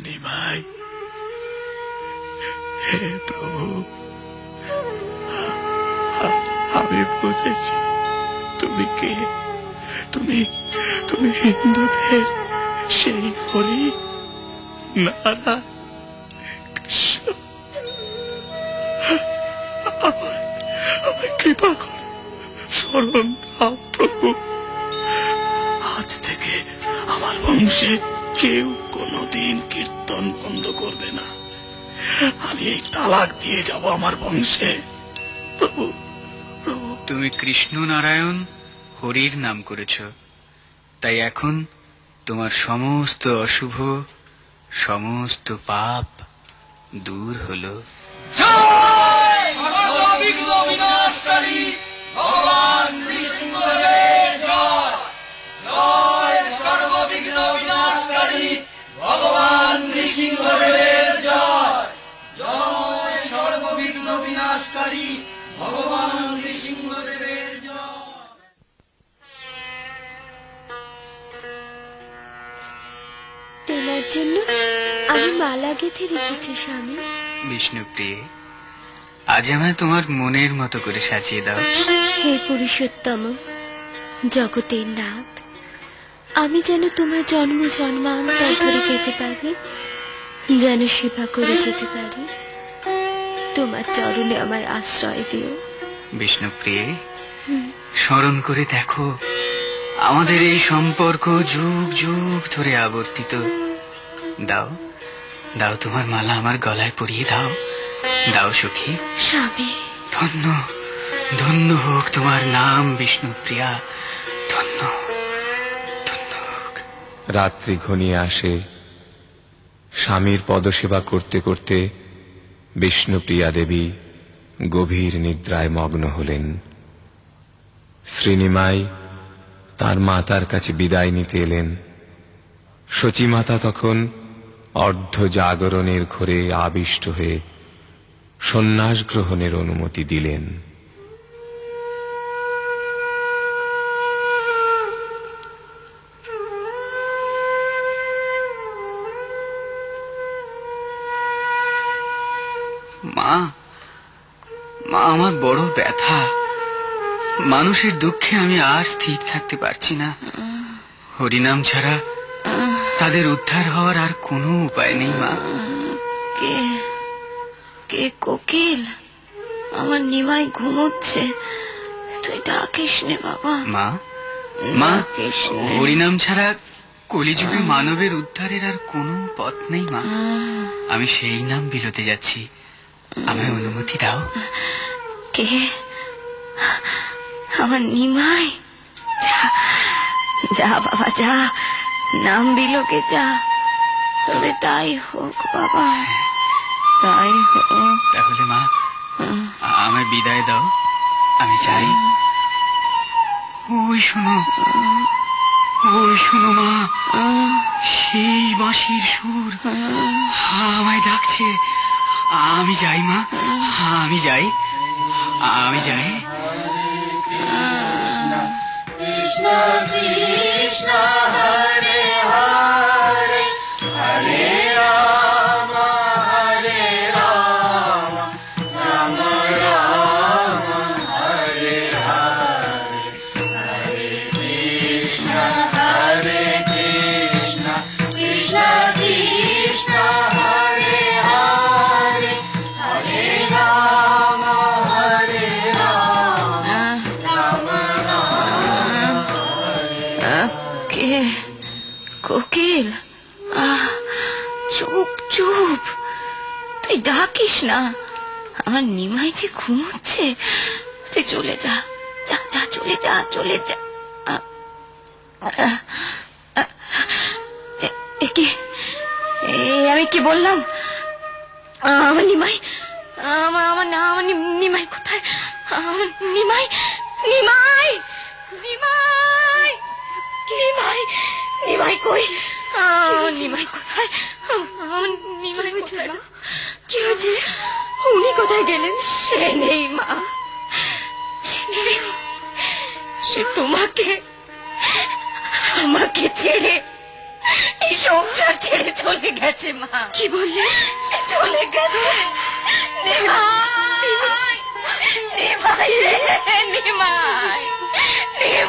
নিমাই, হে প্রভু, আমি বুঝেছি তুমি কে? তুমি তুমি হিন্দুদের সেই হরি নারায়ণ কৃষ্ণ। আমায় কৃপা করো, শরণ দাও প্রভু। আজ থেকে আমার বংশে কেউ কোনোদিন কীর্তন বন্ধ করবে না। আমি এই তালাক দিয়ে যাব আমার বংশে। প্রভু, তুমি কৃষ্ণ নারায়ণ হরির নাম করেছ, তাই এখন তোমার সমস্ত অশুভ, সমস্ত পাপ দূর হলো। জয় সর্ববিঘ্ন বিনাশকারী ভগবান নৃসিংহদেবের জয়। জয় সর্ববিঘ্ন বিনাশকারী ভগবান নৃসিংহদেবের জয়। জয় সর্ববিঘ্ন বিনাশকারী ভগবান নৃসিংহদেবের জয়। তোমার জন্য আমি মালা গেঁথে রেখেছি স্বামী। বিষ্ণুপ্রিয়ে, আজ আমায় তোমার মনের মতো করে সাজিয়ে দাও। হে পুরুষোত্তম, জগতের নাথ, আমি যেন তোমার জন্ম জন্মান্তর ধরে পেতে পারি, যেন সেবা করে যেতে পারি। তোমার চরণে আমায় আশ্রয় দিও। বিষ্ণুপ্রিয়ে, স্মরণ করে দেখো, আমাদের এই সম্পর্ক যুগ যুগ ধরে আবর্তিত। দাও দাও, তোমার মালা আমার গলায় পরিয়ে দাও। দাও সখী। স্বামী, ধন্য ধন্য হোক তোমার নাম বিষ্ণুপ্রিয়া, ধন্য ধন্য হোক। রাত্রি ঘনিয়ে আসে। স্বামীর পদসেবা করতে করতে বিষ্ণুপ্রিয়া দেবী গভীর নিদ্রায় মগ্ন হলেন। শ্রীনিমাই তার মাতার কাছে বিদায় নিতে এলেন। শচীমাতা তখন অর্ধ জাগরণের ঘোরে আবিষ্ট হয়ে সন্ন্যাস গ্রহণের অনুমতি দিলেন। মা, মা, আমার বড় ব্যথা। মানুষের দুঃখে আমি আর স্থির থাকতে পারছি না। হরিনাম ছাড়া তাদের উদ্ধার হওয়ার আর কোনো উপায় নেই মা। কে কে কোকিল? আমার নিমাই ঘুমোচ্ছে, তুই ডাকিস নে বাবা। মা, মা, হরিনাম ছাড়া কলিযুগে মানবের উদ্ধারের আর কোনো পথ নেই মা। আমি সেই নাম বিলোতে যাচ্ছি, আমায় অনুমতি দাও। কে? আমার নিমাই? যা যা বাবা, যা, নাম বিলোকে যা। তবে তাই হোক বাবা, তাই হোক। তাহলে মা, আমায় বিদায় দাও, আমি যাই। ওই শোনো, ওই শোনো মা, সেই বাঁশির সুর আমায় ডাকছে। আমি যাই মা, আমি যাই, আমি যাই। কৃষ্ণ কৃষ্ণ হরে হরে, হরে রাম হরে রাম, রাম রাম হরে হরে, হরে কৃষ্ণ কৃষ্ণ কৃষ্ণ হরে হরে, হরে রাম হরে রাম, রাম রাম। কে? কোকিল? চুপ চুপ, তুই ডাকিস না। আমার নিমাই যে ঘুমোচ্ছে, তুই চলে যা, যা যা, চলে যা, চলে যা। আমি কি বললাম? আমার নিমাই, আমার নিমাই কোথায়? আমার নিমাই, নিমাই, নিমাই, নিমাই, নিমাই কই? নিমাই কোথায়? আমার নিমাই কোথায়? কি হয়েছে? উনি কোথায় গেলেন? সে নেই মা, সে নেই। সে তোমাকে, আমাকে ছেড়ে, এই সংসার ছেড়ে চলে গেছে মা। কি বললে? সে চলে গেছে। নিমাই, নিমাই রে, নিমাই, নিমাই।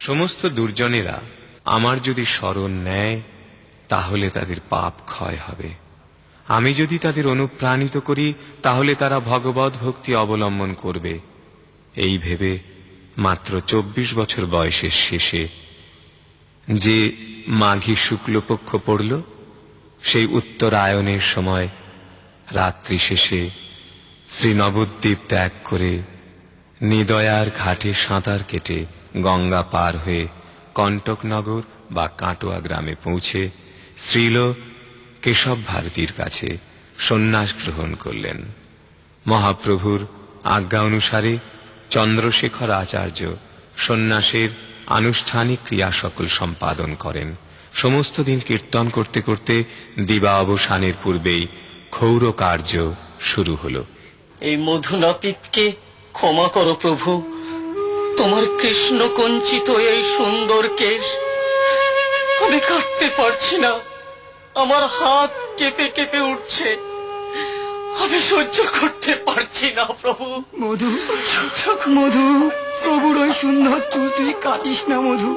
সমস্ত দুর্জনেরা আমার যদি শরণ নেয় তাহলে তাদের পাপ ক্ষয় হবে। আমি যদি তাদের অনুপ্রাণিত করি তাহলে তারা ভগবত ভক্তি অবলম্বন করবে। এই ভেবে মাত্র 24 বছর বয়সের শেষে যে মাঘী শুক্লপক্ষ পড়ল, সেই উত্তরায়ণের সময় রাত্রি শেষে শ্রী নবদ্বীপ ত্যাগ করে নিদয়ার ঘাটে সাঁতার কেটে গঙ্গা পার হয়ে কণ্টকনগর বা কাটোয়া গ্রামে পৌঁছে শ্রীল কেশব ভারতীর কাছে সন্ন্যাস গ্রহণ করলেন। মহাপ্রভুর আজ্ঞা অনুসারে চন্দ্রশেখর আচার্য সন্ন্যাসের আনুষ্ঠানিক ক্রিয়া সকল সম্পাদন করেন। সমস্ত দিন কীর্তন করতে করতে দিবা অবসানের পূর্বেই ক্ষৌর কার্য শুরু হল। এই মধুনাপিতকে ক্ষমা করো প্রভু, তোমার কৃষ্ণ কঞ্চিত এই সুন্দর কেশ আমি কাটতে পারছি না, আমার হাত কেঁপে কেঁপে উঠছে, আমি সহ্য করতে পারছি না প্রভু। মধু, মধু, প্রভুর ওই সুন্দর চুল তুই কাটিস না মধু,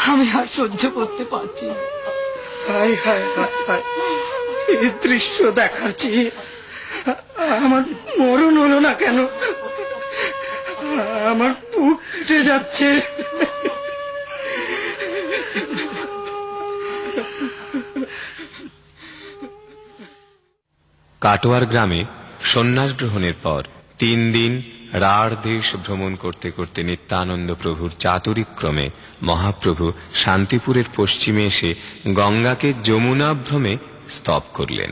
আমি আর সহ্য করতে পারছি না। হায় হায় হায় হায়, এই দৃশ্য দেখার চেয়ে আমার মরণ হলো না কেন? আমার বুক ফেটে যাচ্ছে। কাটোয়ার গ্রামে সন্ন্যাস গ্রহণের পর 3 দিন রাঢ় দেশ ভ্রমণ করতে করতে নিত্যানন্দ প্রভুর চাতুরিক্রমে মহাপ্রভু শান্তিপুরের পশ্চিমে এসে গঙ্গাকে যমুনাভ্রমে স্তব করলেন।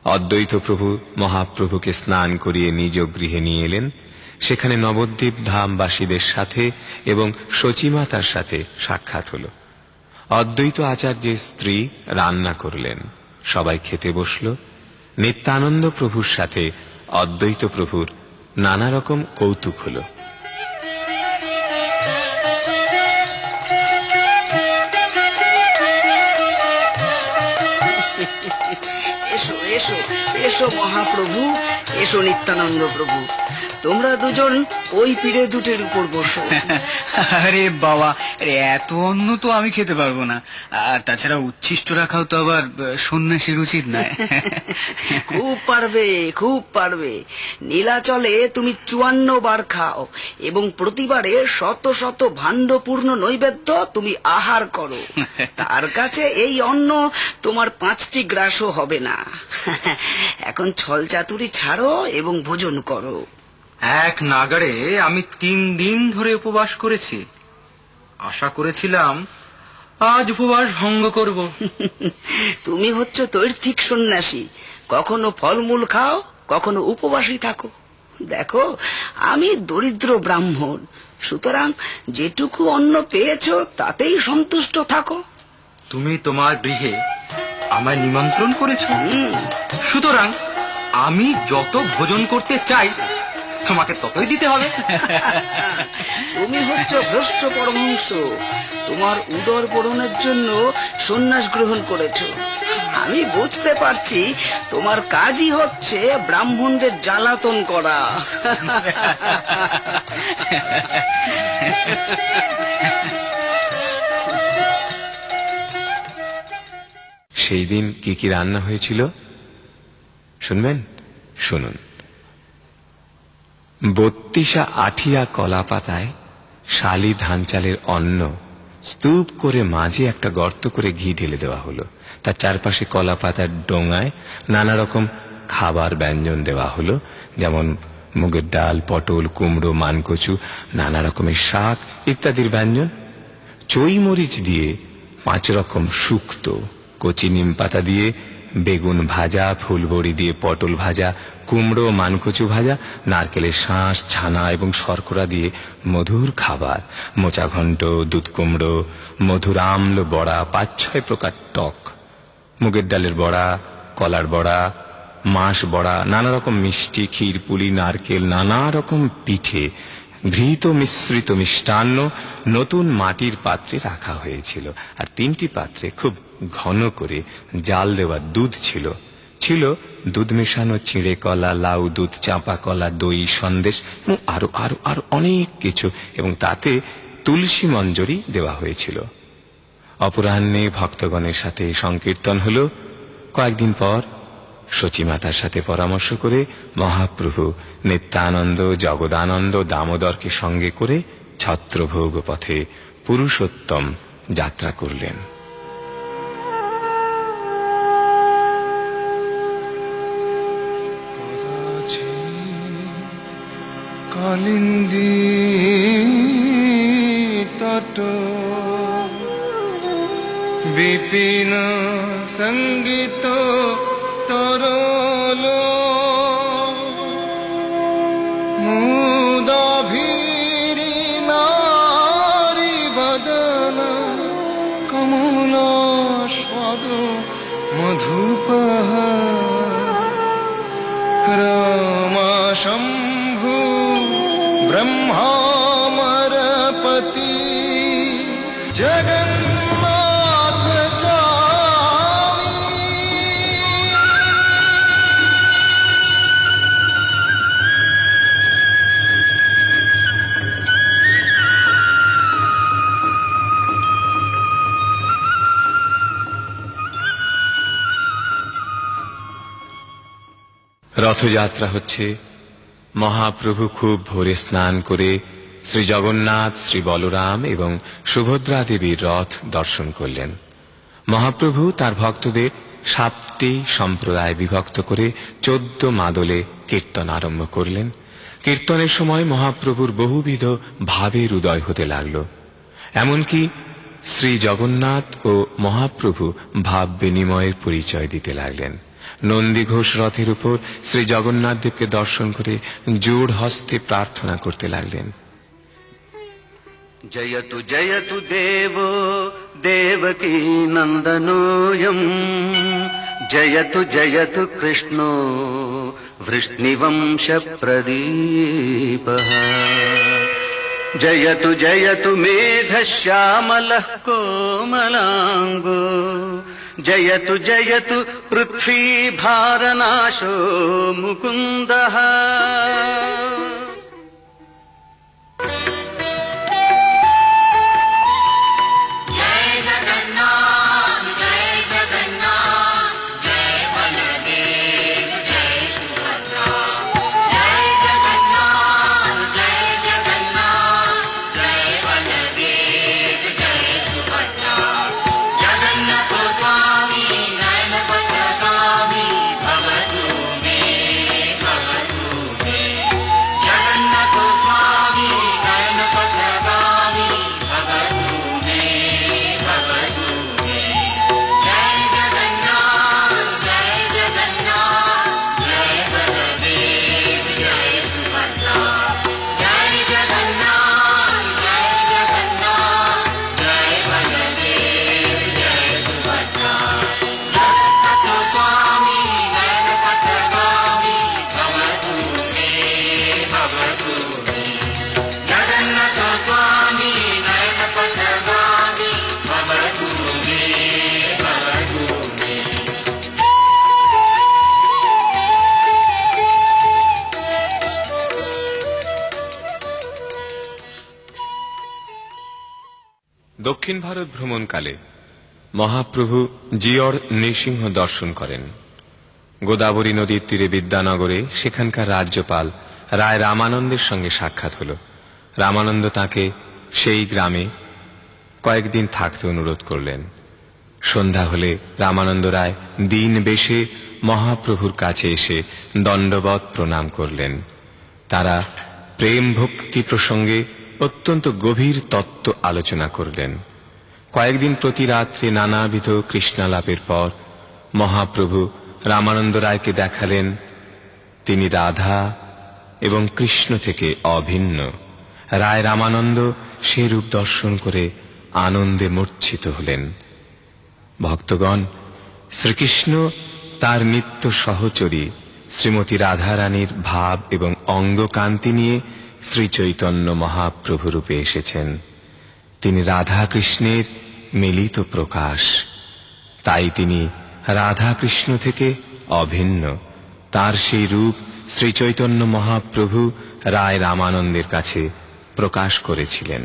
অদ্বৈত প্রভু মহাপ্রভুকে স্নান করিয়ে নিজ গৃহে নিয়ে এলেন। সেখানে নবদ্বীপ ধামবাসীদের সাথে এবং শচীমাতার সাথে সাক্ষাৎ হল। অদ্বৈত আচার্যের স্ত্রী রান্না করলেন, সবাই খেতে বসল। নিত্যানন্দ প্রভুর সাথে অদ্বৈত প্রভুর নানা রকম কৌতুক হল। এসো এসো এসো মহাপ্রভু, এসো নিত্যানন্দ প্রভু, তোমরা দুজন ওই পিড়ে দুটের উপর বসো। আরে বাবা, এত অন্ন তো আমি খেতে পারবো না, আর তাছাড়া উচ্ছিষ্ট রাখাও তো আবার সন্ন্যাসীর উচিত নয়। খুব পারবে, খুব পারবে। নীলাচলে তুমি 54 বার খাও এবং প্রতিবারে শত শত ভাণ্ডপূর্ণ নৈবেদ্য তুমি আহার করো। তার কাছে এই অন্ন তোমার 5টি গ্রাসও হবে না। এখন ছল চাতুরি ছাড়ো এবং ভোজন করো। এক নাগাড়ে আমি 3 দিন ধরে উপবাস করেছি। আশা করেছিলাম আজ উপবাস ভঙ্গ করব। তুমি হচ্ছ তৈর্থিক সন্ন্যাসী, কখনো ফলমূল খাও, কখনো উপবাসী থাকো। দেখো, আমি দরিদ্র ব্রাহ্মণ, সুতরাং যেটুকু অন্ন পেয়েছো তাতেই সন্তুষ্ট থাকো। তুমি তোমার গৃহে আমায় নিমন্ত্রণ করেছো, সুতরাং আমি যত ভোজন করতে চাই তোমাকে ততই দিতে হবে। তুমি হচ্ছ ভ্রষ্ট পরমহংস, তোমার উদর পূরণের জন্য সন্ন্যাস গ্রহণ করেছো। আমি বুঝতে পারছি তোমার কাজই হচ্ছে ব্রাহ্মণদের জ্বালাতন করা। সেই দিন কি কি রান্না হয়েছিল শুনবেন? শুনুন। 32 আঠিয়া কলা পাতায় শালি ধান চালের অন্ন স্তূপ করে মাঝে একটা গর্ত করে ঘি ঢেলে দেওয়া হলো। তার চারপাশে কলা পাতার ডোঙায় নানা রকম খাবার ব্যঞ্জন দেওয়া হলো, যেমন মুগের ডাল, পটল, কুমড়ো, মানকচু, নানা রকমের শাক ইত্যাদির ব্যঞ্জন। চই মরিচ দিয়ে 5 রকম শুক্তো, কচি নিম পাতা দিয়ে বেগুন ভাজা, ফুলবড়ি দিয়ে পটল ভাজা, কুমড়ো মানকচু ভাজা, নারকেলের শাঁস, ছানা এবং শর্করা দিয়ে মধুর খাবার, মোচা ঘন্ট, দুধ কুমড়ো, মধুর আমল বড়া, 5-6 প্রকার টক, মুগের ডালের বড়া, কলার বড়া, মাছ বড়া, নানা রকম মিষ্টি, ক্ষীর, পুলি, নারকেল, নানা রকম পিঠে, ঘৃত মিশ্রিত মিষ্টান্ন নতুন মাটির পাত্রে রাখা হয়েছিল। আর 3টি পাত্রে খুব ঘন করে জাল দেওয়া দুধ ছিল। ছিল দুধ মেশানো চিঁড়ে কলা, লাউ দুধ, চাঁপা কলা, দই, সন্দেশ এবং আরো আরো আরো অনেক কিছু। এবং তাতে তুলসী মঞ্জরি দেওয়া হয়েছিল। অপরাহ্নে ভক্তগণের সাথে সংকীর্তন হল। কয়েকদিন পর সচিমাতার সাথে পরামর্শ করে মহাপ্রভু নিত্যানন্দ, জগদানন্দ, দামোদরকে সঙ্গে করে ছত্রভোগ পথে পুরুষোত্তম যাত্রা করলেন। কালিন্দী তট বিপিন সঙ্গীত তরল মুদাভিরি নারী বদন কমল স্বাদ মধুপহ রামা শম্ভু ব্রহ্মামরপতি জগন্নাথ স্বামী। রথযাত্রা হচ্ছে। মহাপ্রভু খুব ভোরে স্নান করে শ্রী জগন্নাথ, শ্রী বলরাম এবং সুভদ্রা দেবীর রথ দর্শন করলেন। মহাপ্রভু তার ভক্তদের 7টি সম্প্রদায় বিভক্ত করে 14 মাদলে কীর্তন আরম্ভ করলেন। কীর্তনের সময় মহাপ্রভুর বহুবিধ ভাবের উদয় হতে লাগল। এমনকি শ্রী জগন্নাথ ও মহাপ্রভু ভাব বিনিময়ের পরিচয় দিতে লাগলেন। নন্দী ঘোষ রথের উপর শ্রী জগন্নাথ দেবকে দর্শন করে জোড় হস্তে প্রার্থনা করতে লাগলেন। জয়তু জয়তু দেব দেবকী নন্দনোয়ম, জয়তু জয়তু কৃষ্ণ বৃষ্ণিবংশ প্রদীপঃ, জয়তু জয়তু মেঘশ্যামলঃ কোমলাঙ্গো, জয়তু জয়তু পৃথ্বীভারনাশো মুকুন্দঃ। দক্ষিণ ভারত ভ্রমণকালে মহাপ্রভু জিয়র নৃসিংহ দর্শন করেন। গোদাবরী নদীর তীরে বিদ্যানগরে সেখানকার রাজ্যপাল রায় রামানন্দের সঙ্গে সাক্ষাৎ হল। রামানন্দ তাকে সেই গ্রামে কয়েকদিন থাকতে অনুরোধ করলেন। সন্ধ্যা হলে রামানন্দ রায় দিন বেশে মহাপ্রভুর কাছে এসে দণ্ডবৎ প্রণাম করলেন। তারা প্রেম ভক্তি প্রসঙ্গে অত্যন্ত গভীর তত্ত্ব আলোচনা করলেন। কয়েকদিন প্রতি রাত্রে নানাবিধ কৃষ্ণালাপের পর মহাপ্রভু রামানন্দ রায়কে দেখালেন তিনি রাধা এবং কৃষ্ণ থেকে অভিন্ন। রায় রামানন্দ সে রূপ দর্শন করে আনন্দে মূর্ছিত হলেন। ভক্তগণ, শ্রীকৃষ্ণ তার নিত্য সহচরী শ্রীমতী রাধারানীর ভাব এবং অঙ্গকান্তি নিয়ে শ্রী চৈতন্য মহাপ্রভু রূপে এসেছেন। তিনি রাধা কৃষ্ণের মিলিত প্রকাশ, তাই তিনি রাধা কৃষ্ণ থেকে অভিন্ন। তার সেই রূপ শ্রী চৈতন্য মহাপ্রভু রায় রামানন্দের কাছে প্রকাশ করেছিলেন।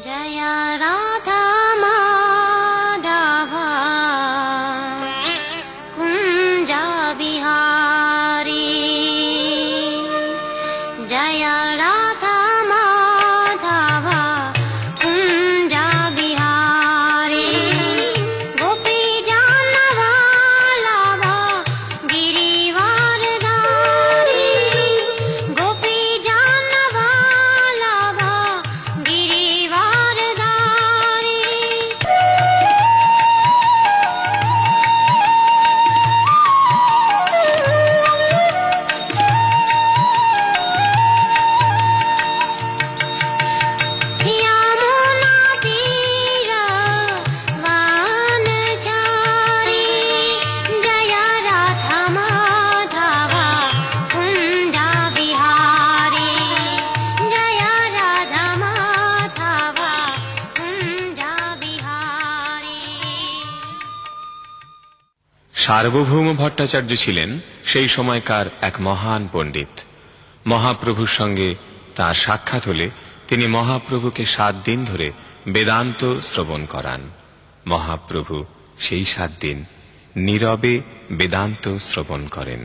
জয় রাধা মাধব কুঞ্জ বিহারী, জয় রাধা মাধব কুঞ্জ বিহারী, গোপী জন বল্লভ গিরিবরধারী, গোপী জন বল্লভ গিরিবরধারী। यमुना तीर वनचारी, जय राधा माधव कुंज बिहारी, जय राधा माधव कुंज बिहारी। সার্বভৌম ভট্টাচার্য ছিলেন সেই সময়কার এক মহান পণ্ডিত। মহাপ্রভুর সঙ্গে তাঁর সাক্ষাৎ হলে তিনি মহাপ্রভুকে 7 দিন ধরে বেদান্ত শ্রবণ করান। মহাপ্রভু সেই 7 দিন নীরবে বেদান্ত শ্রবণ করেন।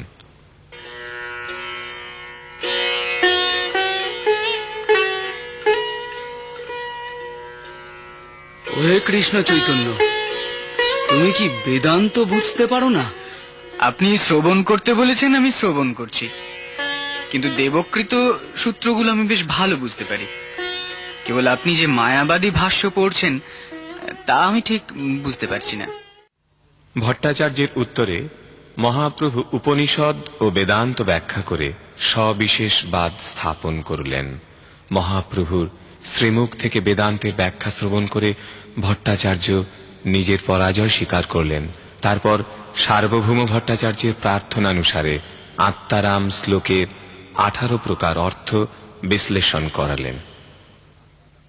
ওহে কৃষ্ণ চৈতন্য, তুমি কি বেদান্ত বুঝতে পারো না? আপনি শ্রবণ করতে বলেছেন, আমি শ্রবণ করছি, কিন্তু দেবকৃত সূত্রগুলো আমি বেশ ভালো বুঝতে পারি। কেবল আপনি যে মায়াবাদী ভাষ্য পড়ছেন তা আমি ঠিক বুঝতে পারছি না। ভট্টাচার্যের উত্তরে মহাপ্রভু উপনিষদ ও বেদান্ত ব্যাখ্যা করে সবিশেষ বাদ স্থাপন করলেন। মহাপ্রভুর শ্রীমুখ থেকে বেদান্তের ব্যাখ্যা শ্রবণ করে ভট্টাচার্য নিজের পরাজয় স্বীকার করলেন। তারপর সার্বভৌম ভট্টাচার্যের প্রার্থনানুসারে আত্মারাম শ্লোকের 18 প্রকার অর্থ বিশ্লেষণ করালেন।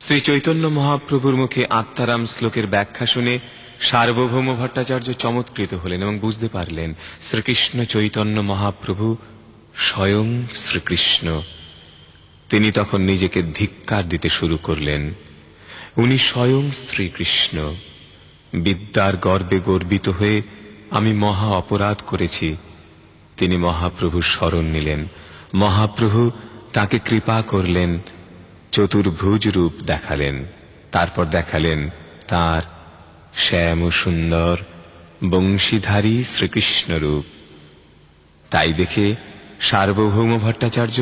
শ্রী চৈতন্য মহাপ্রভুর মুখে আত্মারাম শ্লোকের ব্যাখ্যা শুনে সার্বভৌম ভট্টাচার্য চমৎকৃত হলেন এবং বুঝতে পারলেন শ্রীকৃষ্ণ চৈতন্য মহাপ্রভু স্বয়ং শ্রীকৃষ্ণ। তিনি তখন নিজেকে ধিক্কার দিতে শুরু করলেন। উনি স্বয়ং শ্রীকৃষ্ণ। বিদ্যার গর্বে গর্বিত হয়ে আমি মহা অপরাধ করেছি। তিনি মহাপ্রভুর শরণ নিলেন। মহাপ্রভু তাকে কৃপা করলেন, চতুর্ভুজ রূপ দেখালেন। তারপর দেখালেন তার শ্যাম সুন্দর বংশীধারী শ্রীকৃষ্ণ রূপ। তাই দেখে সার্বভৌম ভট্টাচার্য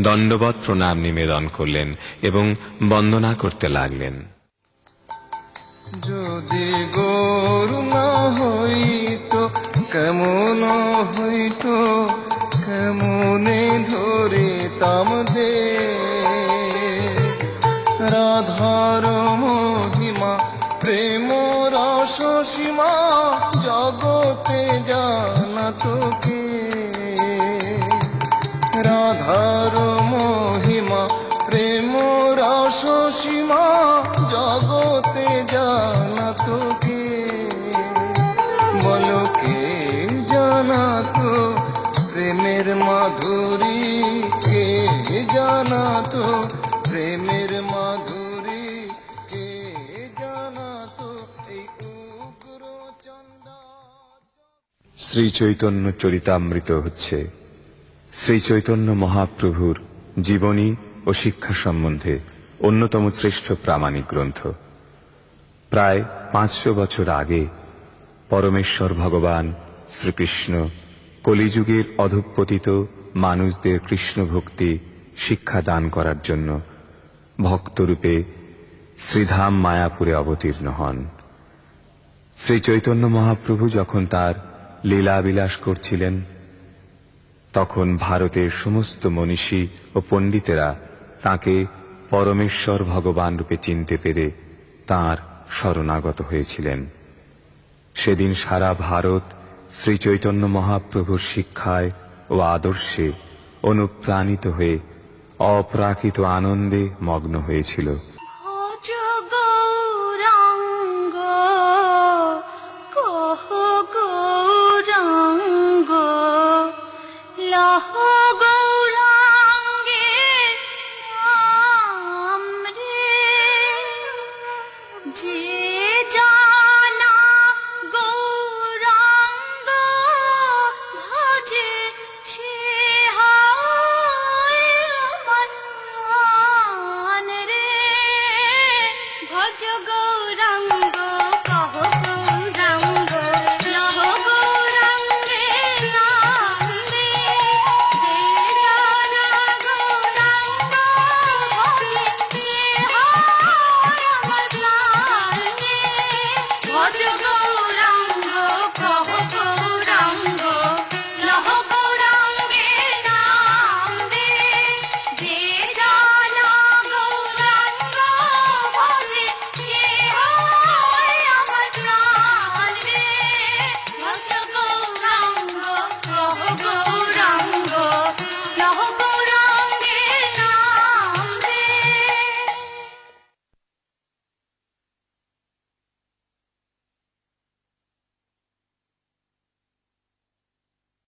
দণ্ডবৎ প্রণাম নিবেদন করলেন এবং বন্দনা করতে লাগলেন। যদি গৌর না হইতো কেমন হইতো, কেমনে ধরিতাম দে রাধার মহিমা প্রেম রস সীমা জগতে জানাত কে। রাধার মহিমা প্রেম রস সীমা জগতে জানাত কে। বলো কে জানাত প্রেমের মাধুরী, কে জানাত প্রেমের মাধুরী, কে জানাত এই উগ্র চন্দা। শ্রী চৈতন্য চরিতামৃত হচ্ছে শ্রী চৈতন্য মহাপ্রভুর জীবনী ও শিক্ষা সম্বন্ধে অন্যতম শ্রেষ্ঠ প্রামাণিক গ্রন্থ। প্রায় 500 বছর আগে পরমেশ্বর ভগবান শ্রীকৃষ্ণ কলিযুগের অধঃপতিত মানুষদের কৃষ্ণ ভক্তি শিক্ষা দান করার জন্য ভক্তরূপে শ্রীধাম মায়াপুরে অবতীর্ণ হন। শ্রী চৈতন্য মহাপ্রভু যখন তার লীলাবিলাস করছিলেন, তখন ভারতের সমস্ত মনীষী ও পণ্ডিতেরা তাঁকে পরমেশ্বর ভগবান রূপে চিনতে পেরে তাঁর শরণাগত হয়েছিলেন। সেদিন সারা ভারত শ্রী চৈতন্য মহাপ্রভুর শিক্ষায় ও আদর্শে অনুপ্রাণিত হয়ে অপ্রাকৃত আনন্দে মগ্ন হয়েছিল। ভজ গৌরাঙ্গ কহ গৌরাঙ্গ লহ গৌরাঙ্গে নাম রে। যে